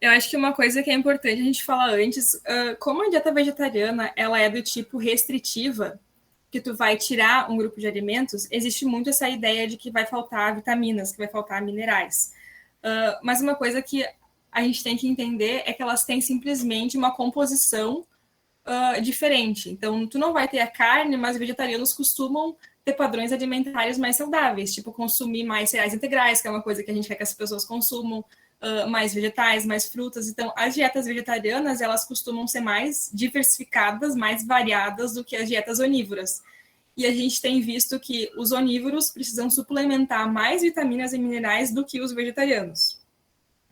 Eu acho que uma coisa que é importante a gente falar antes, como a dieta vegetariana ela é do tipo restritiva, que tu vai tirar um grupo de alimentos, existe muito essa ideia de que vai faltar vitaminas, que vai faltar minerais. Mas uma coisa que a gente tem que entender é que elas têm simplesmente uma composição diferente. Então, tu não vai ter a carne, mas vegetarianos costumam ter padrões alimentares mais saudáveis, tipo consumir mais cereais integrais, que é uma coisa que a gente quer que as pessoas consumam, mais vegetais, mais frutas. Então, as dietas vegetarianas, elas costumam ser mais diversificadas, mais variadas do que as dietas onívoras. E a gente tem visto que os onívoros precisam suplementar mais vitaminas e minerais do que os vegetarianos.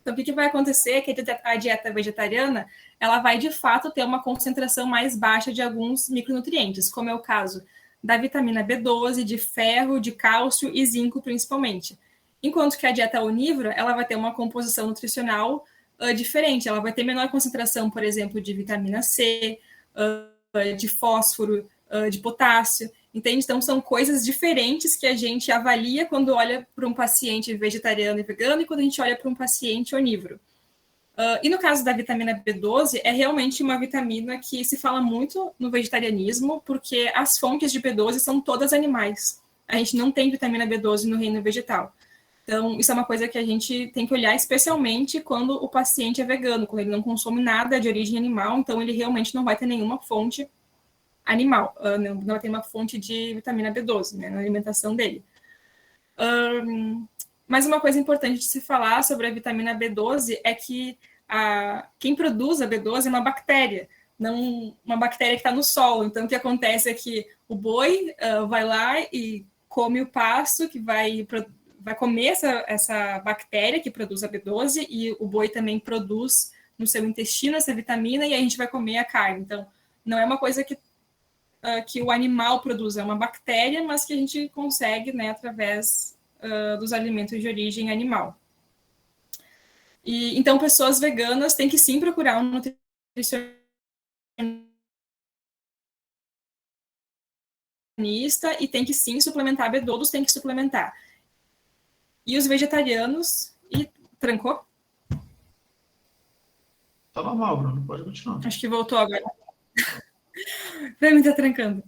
Então, o que vai acontecer é que a dieta vegetariana, ela vai, de fato, ter uma concentração mais baixa de alguns micronutrientes, como é o caso da vitamina B12, de ferro, de cálcio e zinco, principalmente. Enquanto que a dieta onívora, ela vai ter uma composição nutricional diferente. Ela vai ter menor concentração, por exemplo, de vitamina C, de fósforo, de potássio. Entende? Então, são coisas diferentes que a gente avalia quando olha para um paciente vegetariano e vegano e quando a gente olha para um paciente onívoro. E no caso da vitamina B12, é realmente uma vitamina que se fala muito no vegetarianismo, porque as fontes de B12 são todas animais. A gente não tem vitamina B12 no reino vegetal. Então, isso é uma coisa que a gente tem que olhar especialmente quando o paciente é vegano, quando ele não consome nada de origem animal, então ele realmente não vai ter nenhuma fonte animal, não vai ter uma fonte de vitamina B12, né, na alimentação dele. Mas uma coisa importante de se falar sobre a vitamina B12 é que quem produz a B12 é uma bactéria, não uma bactéria que está no solo. Então, o que acontece é que o boi vai lá e come o pasto que vai vai comer essa bactéria que produz a B12 e o boi também produz no seu intestino essa vitamina e a gente vai comer a carne. Então, não é uma coisa que o animal produz, é uma bactéria, mas que a gente consegue, né, através dos alimentos de origem animal. E, então, pessoas veganas têm que sim procurar um nutricionista e tem que sim suplementar B12, tem que suplementar. E os vegetarianos... E trancou? Tá normal, Bruno, pode continuar. Acho que voltou agora. Pra mim tá trancando.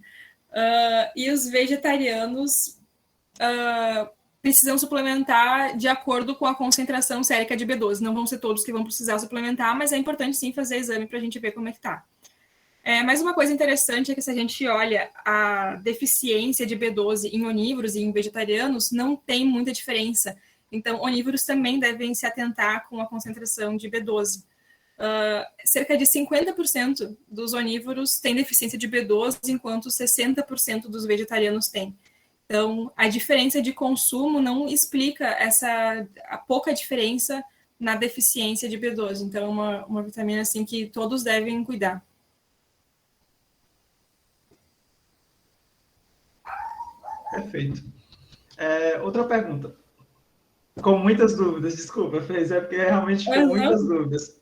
E os vegetarianos precisam suplementar de acordo com a concentração sérica de B12. Não vão ser todos que vão precisar suplementar, mas é importante sim fazer exame para a gente ver como é que tá. Mas uma coisa interessante é que se a gente olha a deficiência de B12 em onívoros e em vegetarianos, não tem muita diferença. Então, onívoros também devem se atentar com a concentração de B12. Cerca de 50% dos onívoros têm deficiência de B12, enquanto 60% dos vegetarianos têm. Então, a diferença de consumo não explica a pouca diferença na deficiência de B12. Então, uma vitamina assim que todos devem cuidar. Perfeito. Outra pergunta. Com muitas dúvidas, desculpa, Fez, porque realmente com muitas dúvidas.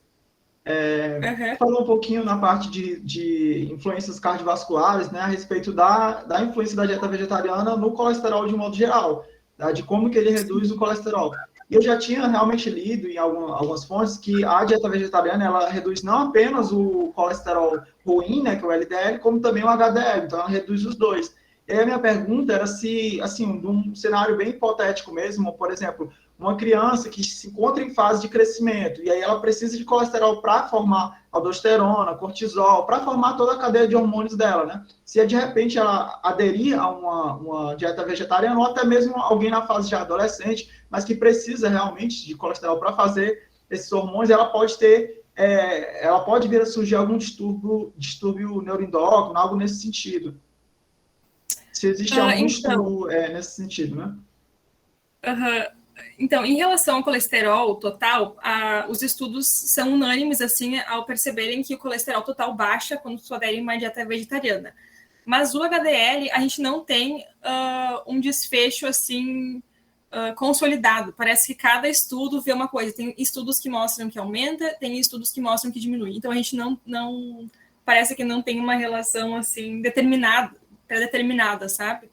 Falou um pouquinho na parte de influências cardiovasculares, né, a respeito da influência da dieta vegetariana no colesterol de um modo geral, tá? De como que ele reduz o colesterol. E eu já tinha realmente lido em algumas fontes que a dieta vegetariana, ela reduz não apenas o colesterol ruim, né, que é o LDL, como também o HDL, então ela reduz os dois. E aí a minha pergunta era se, assim, num cenário bem hipotético mesmo, por exemplo, uma criança que se encontra em fase de crescimento, e aí ela precisa de colesterol para formar aldosterona, cortisol, para formar toda a cadeia de hormônios dela, né? Se de repente ela aderir a uma dieta vegetariana, ou até mesmo alguém na fase de adolescente, mas que precisa realmente de colesterol para fazer esses hormônios, ela pode ter, ela pode vir a surgir algum distúrbio neuroendócrino, algo nesse sentido. Se existe algum estudo nesse sentido, né? Então, em relação ao colesterol total, os estudos são unânimes assim ao perceberem que o colesterol total baixa quando se adere a uma dieta vegetariana. Mas o HDL, a gente não tem um desfecho assim consolidado. Parece que cada estudo vê uma coisa. Tem estudos que mostram que aumenta, tem estudos que mostram que diminui. Então, a gente não parece que não tem uma relação assim pré-determinada, sabe?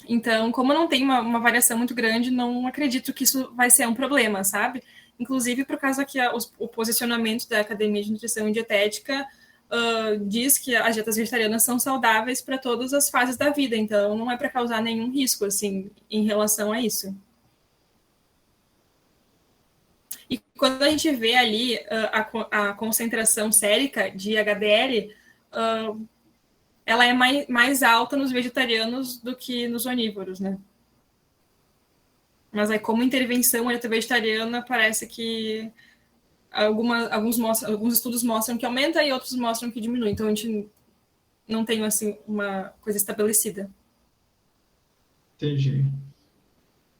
Então, como não tem uma variação muito grande, não acredito que isso vai ser um problema, sabe? Inclusive, por causa que o posicionamento da Academia de Nutrição e Dietética diz que as dietas vegetarianas são saudáveis para todas as fases da vida, então não é para causar nenhum risco, assim, em relação a isso. E quando a gente vê ali a concentração sérica de HDL, ela é mais alta nos vegetarianos do que nos onívoros, né? Mas aí, como intervenção a dieta vegetariana, parece que alguns estudos mostram que aumenta e outros mostram que diminui. Então, a gente não tem, assim, uma coisa estabelecida. Entendi.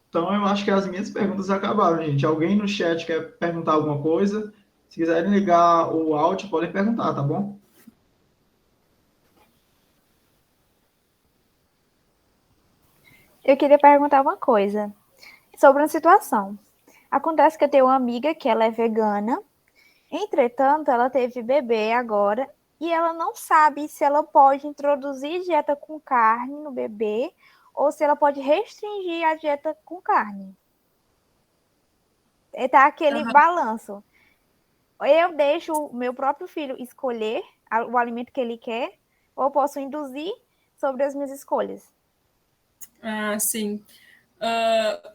Então, eu acho que as minhas perguntas acabaram, gente. Alguém no chat quer perguntar alguma coisa? Se quiserem ligar o áudio, podem perguntar, tá bom? Eu queria perguntar uma coisa sobre uma situação. Acontece que eu tenho uma amiga que ela é vegana, entretanto, ela teve bebê agora e ela não sabe se ela pode introduzir dieta com carne no bebê ou se ela pode restringir a dieta com carne. Tá aquele balanço. Eu deixo o meu próprio filho escolher o alimento que ele quer ou eu posso induzir sobre as minhas escolhas. Sim.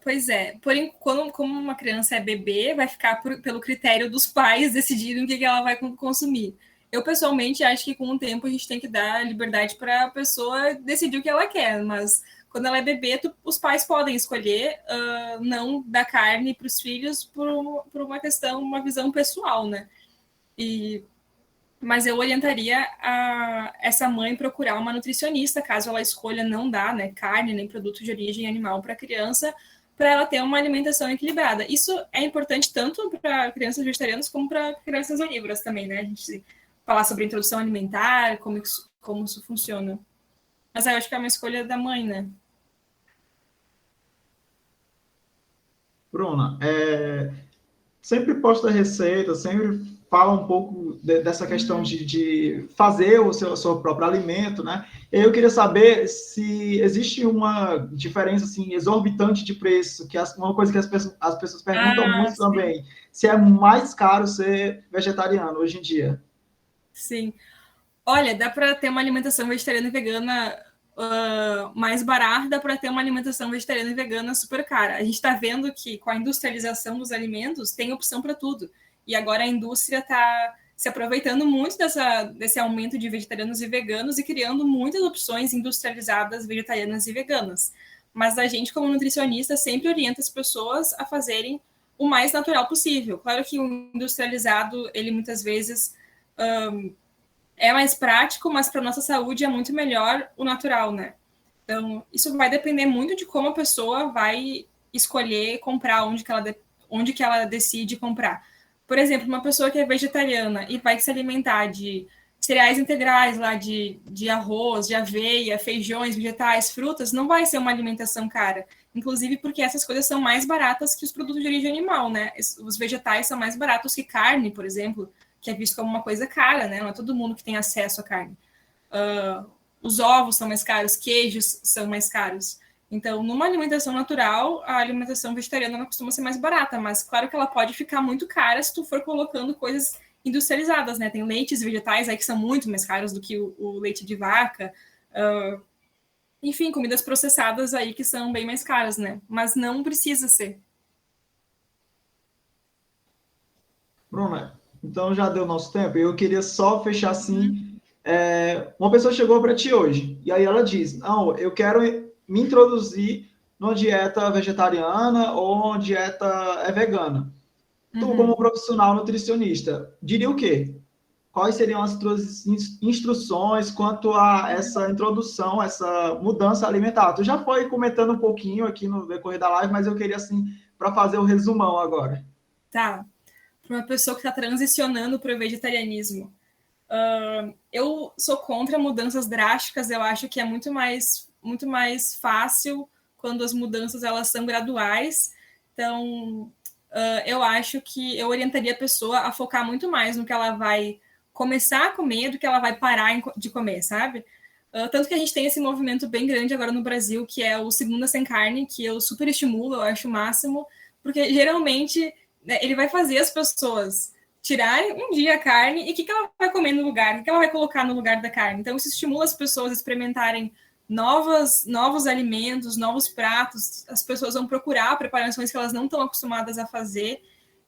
Pois é, porém, como uma criança é bebê, vai ficar pelo critério dos pais decidirem o que ela vai consumir. Eu, pessoalmente, acho que com o tempo a gente tem que dar liberdade para a pessoa decidir o que ela quer, mas quando ela é bebê, os pais podem escolher não dar carne para os filhos por uma questão, uma visão pessoal, né? Mas eu orientaria essa mãe procurar uma nutricionista, caso ela escolha não dar, né, carne nem produto de origem animal para a criança, para ela ter uma alimentação equilibrada. Isso é importante tanto para crianças vegetarianas como para crianças onívoras também, né? A gente falar sobre introdução alimentar, como isso funciona. Mas eu acho que é uma escolha da mãe, né? Bruna, sempre posta receita, sempre fala um pouco dessa questão de fazer o seu próprio alimento, né? E eu queria saber se existe uma diferença assim, exorbitante de preço, que uma coisa que as pessoas perguntam muito sim. também, se é mais caro ser vegetariano hoje em dia. Sim. Olha, dá para ter uma alimentação vegetariana e vegana mais barata, dá para ter uma alimentação vegetariana e vegana super cara. A gente está vendo que com a industrialização dos alimentos tem opção para tudo. E agora a indústria está se aproveitando muito desse aumento de vegetarianos e veganos e criando muitas opções industrializadas vegetarianas e veganas. Mas a gente, como nutricionista, sempre orienta as pessoas a fazerem o mais natural possível. Claro que o industrializado, ele muitas vezes é mais prático, mas para nossa saúde é muito melhor o natural, né? Então, isso vai depender muito de como a pessoa vai escolher comprar, onde que ela decide comprar. Por exemplo, uma pessoa que é vegetariana e vai se alimentar de cereais integrais, lá de arroz, de aveia, feijões, vegetais, frutas, não vai ser uma alimentação cara. Inclusive porque essas coisas são mais baratas que os produtos de origem animal, né? Os vegetais são mais baratos que carne, por exemplo, que é visto como uma coisa cara, né? Não é todo mundo que tem acesso à carne. Os ovos são mais caros, queijos são mais caros. Então, numa alimentação natural, a alimentação vegetariana não costuma ser mais barata, mas claro que ela pode ficar muito cara se tu for colocando coisas industrializadas, né? Tem leites vegetais aí que são muito mais caros do que o leite de vaca. Enfim, comidas processadas aí que são bem mais caras, né? Mas não precisa ser. Bruna, então já deu nosso tempo. Eu queria só fechar assim. Uma pessoa chegou para ti hoje e aí ela diz: não, eu quero me introduzir numa dieta vegetariana ou uma dieta vegana. Tu, como profissional nutricionista, diria o quê? Quais seriam as tuas instruções quanto a essa introdução, essa mudança alimentar? Tu já foi comentando um pouquinho aqui no decorrer da live, mas eu queria, assim, para fazer o resumão agora. Tá. Para uma pessoa que está transicionando para o vegetarianismo. Eu sou contra mudanças drásticas, eu acho que é muito mais fácil quando as mudanças elas são graduais. Então, eu acho que eu orientaria a pessoa a focar muito mais no que ela vai começar a comer do que ela vai parar de comer, sabe? Tanto que a gente tem esse movimento bem grande agora no Brasil, que é o Segunda Sem Carne, que eu super estimulo, eu acho o máximo, porque geralmente ele vai fazer as pessoas tirarem um dia a carne e o que ela vai comer no lugar, o que ela vai colocar no lugar da carne. Então, isso estimula as pessoas a experimentarem novos alimentos, novos pratos. As pessoas vão procurar preparações que elas não estão acostumadas a fazer.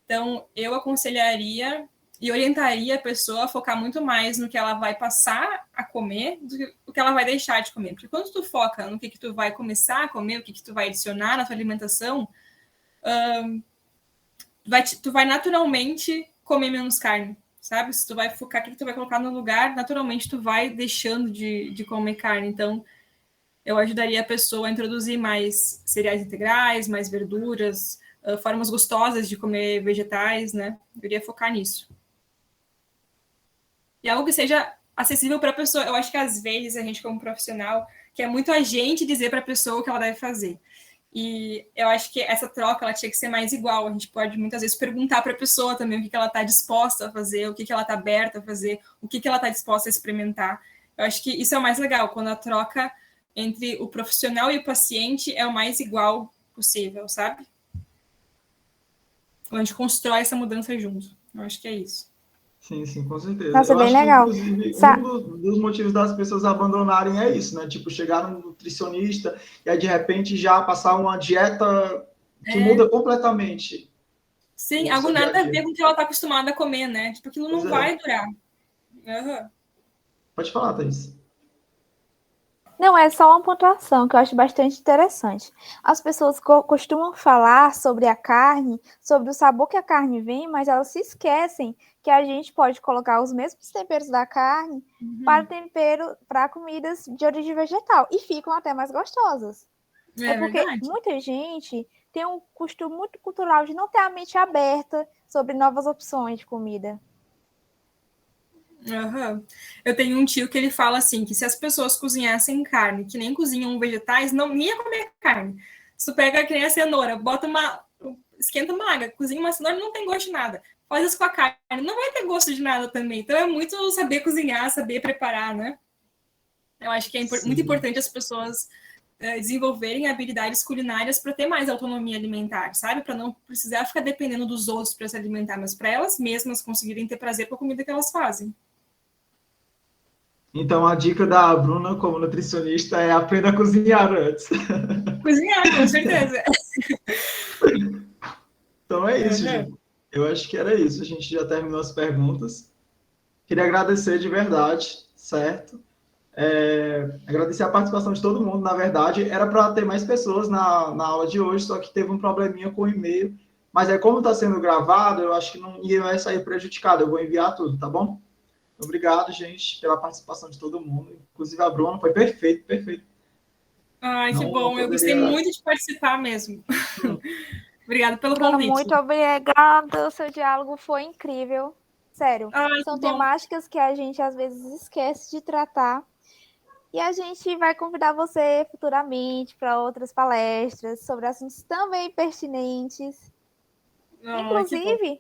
Então, eu aconselharia e orientaria a pessoa a focar muito mais no que ela vai passar a comer do que o que ela vai deixar de comer. Porque quando tu foca no que tu vai começar a comer, o que tu vai adicionar na tua alimentação, tu vai naturalmente comer menos carne, sabe? Se tu vai focar o que tu vai colocar no lugar, naturalmente tu vai deixando de comer carne. Então, eu ajudaria a pessoa a introduzir mais cereais integrais, mais verduras, formas gostosas de comer vegetais, né? Eu iria focar nisso. E algo que seja acessível para a pessoa. Eu acho que às vezes a gente, como profissional, quer muito a gente dizer para a pessoa o que ela deve fazer. E eu acho que essa troca ela tinha que ser mais igual. A gente pode muitas vezes perguntar para a pessoa também o que ela está disposta a fazer, o que ela está aberta a fazer, o que ela está disposta a experimentar. Eu acho que isso é o mais legal, quando a troca entre o profissional e o paciente é o mais igual possível, sabe? Quando a gente constrói essa mudança junto. Eu acho que é isso. Sim, com certeza. Nossa, eu bem acho legal. que, inclusive, dos motivos das pessoas abandonarem é isso, né? Tipo, chegar no nutricionista e aí, de repente, já passar uma dieta que muda completamente. Sim, algo nada a ver com o que ela está acostumada a comer, né? Tipo, aquilo não vai durar. Pode falar, Thaís. Não, é só uma pontuação que eu acho bastante interessante. As pessoas costumam falar sobre a carne, sobre o sabor que a carne vem, mas elas se esquecem que a gente pode colocar os mesmos temperos da carne para tempero, para comidas de origem vegetal e ficam até mais gostosas. É porque verdade. muita gente tem um costume muito cultural de não ter a mente aberta sobre novas opções de comida. Uhum. Eu tenho um tio que ele fala assim, que se as pessoas cozinhassem carne, que nem cozinham vegetais, não ia comer carne. Se tu pega que nem a cenoura, esquenta uma água, cozinha uma cenoura, não tem gosto de nada. Faz isso com a carne, não vai ter gosto de nada também. Então é muito saber cozinhar, saber preparar, né? Eu acho que é muito importante as pessoas desenvolverem habilidades culinárias para ter mais autonomia alimentar, sabe? Para não precisar ficar dependendo dos outros para se alimentar, mas para elas mesmas conseguirem ter prazer com a comida que elas fazem. Então, a dica da Bruna, como nutricionista, é aprenda a cozinhar antes. Cozinhar, com certeza. Então, é isso, gente. Eu acho que era isso. A gente já terminou as perguntas. Queria agradecer de verdade, certo? Agradecer a participação de todo mundo. Na verdade, era para ter mais pessoas na aula de hoje, só que teve um probleminha com o e-mail. Mas como está sendo gravado, eu acho que não ia sair prejudicado. Eu vou enviar tudo, tá bom? Obrigado, gente, pela participação de todo mundo. Inclusive a Bruna, foi perfeito, perfeito. Ai, que bom. Eu gostei muito de participar mesmo. Obrigada pelo convite. Muito obrigada. O seu diálogo foi incrível. Sério. São temáticas que a gente às vezes esquece de tratar. E a gente vai convidar você futuramente para outras palestras sobre assuntos também pertinentes. Inclusive,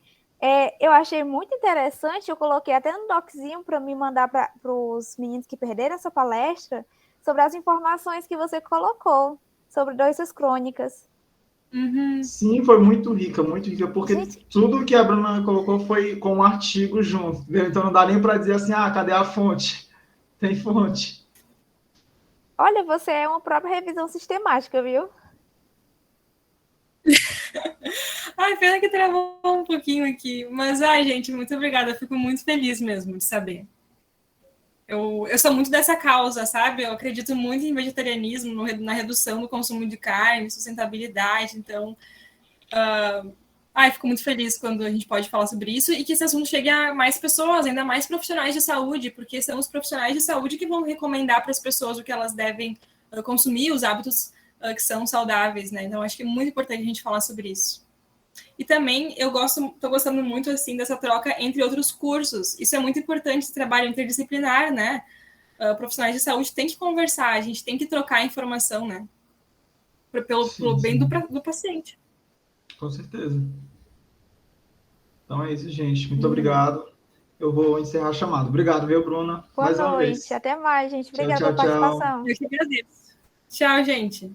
eu achei muito interessante, eu coloquei até no doczinho para me mandar para os meninos que perderam essa palestra, sobre as informações que você colocou sobre doenças crônicas. Uhum. Sim, foi muito rica, porque tudo que a Bruna colocou foi com um artigo junto, entendeu? Então não dá nem para dizer assim, cadê a fonte? Tem fonte. Olha, você é uma própria revisão sistemática, viu? Ai, pena que travou um pouquinho aqui. Mas, gente, muito obrigada. Eu fico muito feliz mesmo de saber. Eu sou muito dessa causa, sabe? Eu acredito muito em vegetarianismo, na redução do consumo de carne, sustentabilidade. Então, fico muito feliz quando a gente pode falar sobre isso e que esse assunto chegue a mais pessoas, ainda mais profissionais de saúde, porque são os profissionais de saúde que vão recomendar para as pessoas o que elas devem consumir, os hábitos que são saudáveis, né? Então, acho que é muito importante a gente falar sobre isso. E também estou gostando muito assim dessa troca entre outros cursos. Isso é muito importante, esse trabalho interdisciplinar, né? Profissionais de saúde têm que conversar, a gente tem que trocar informação, né? Pelo bem do paciente. Com certeza. Então é isso, gente. Muito obrigado. Eu vou encerrar a chamada. Obrigado, viu, Bruna? Boa noite. Até mais, gente. Obrigada pela participação. Eu que agradeço. Tchau, gente.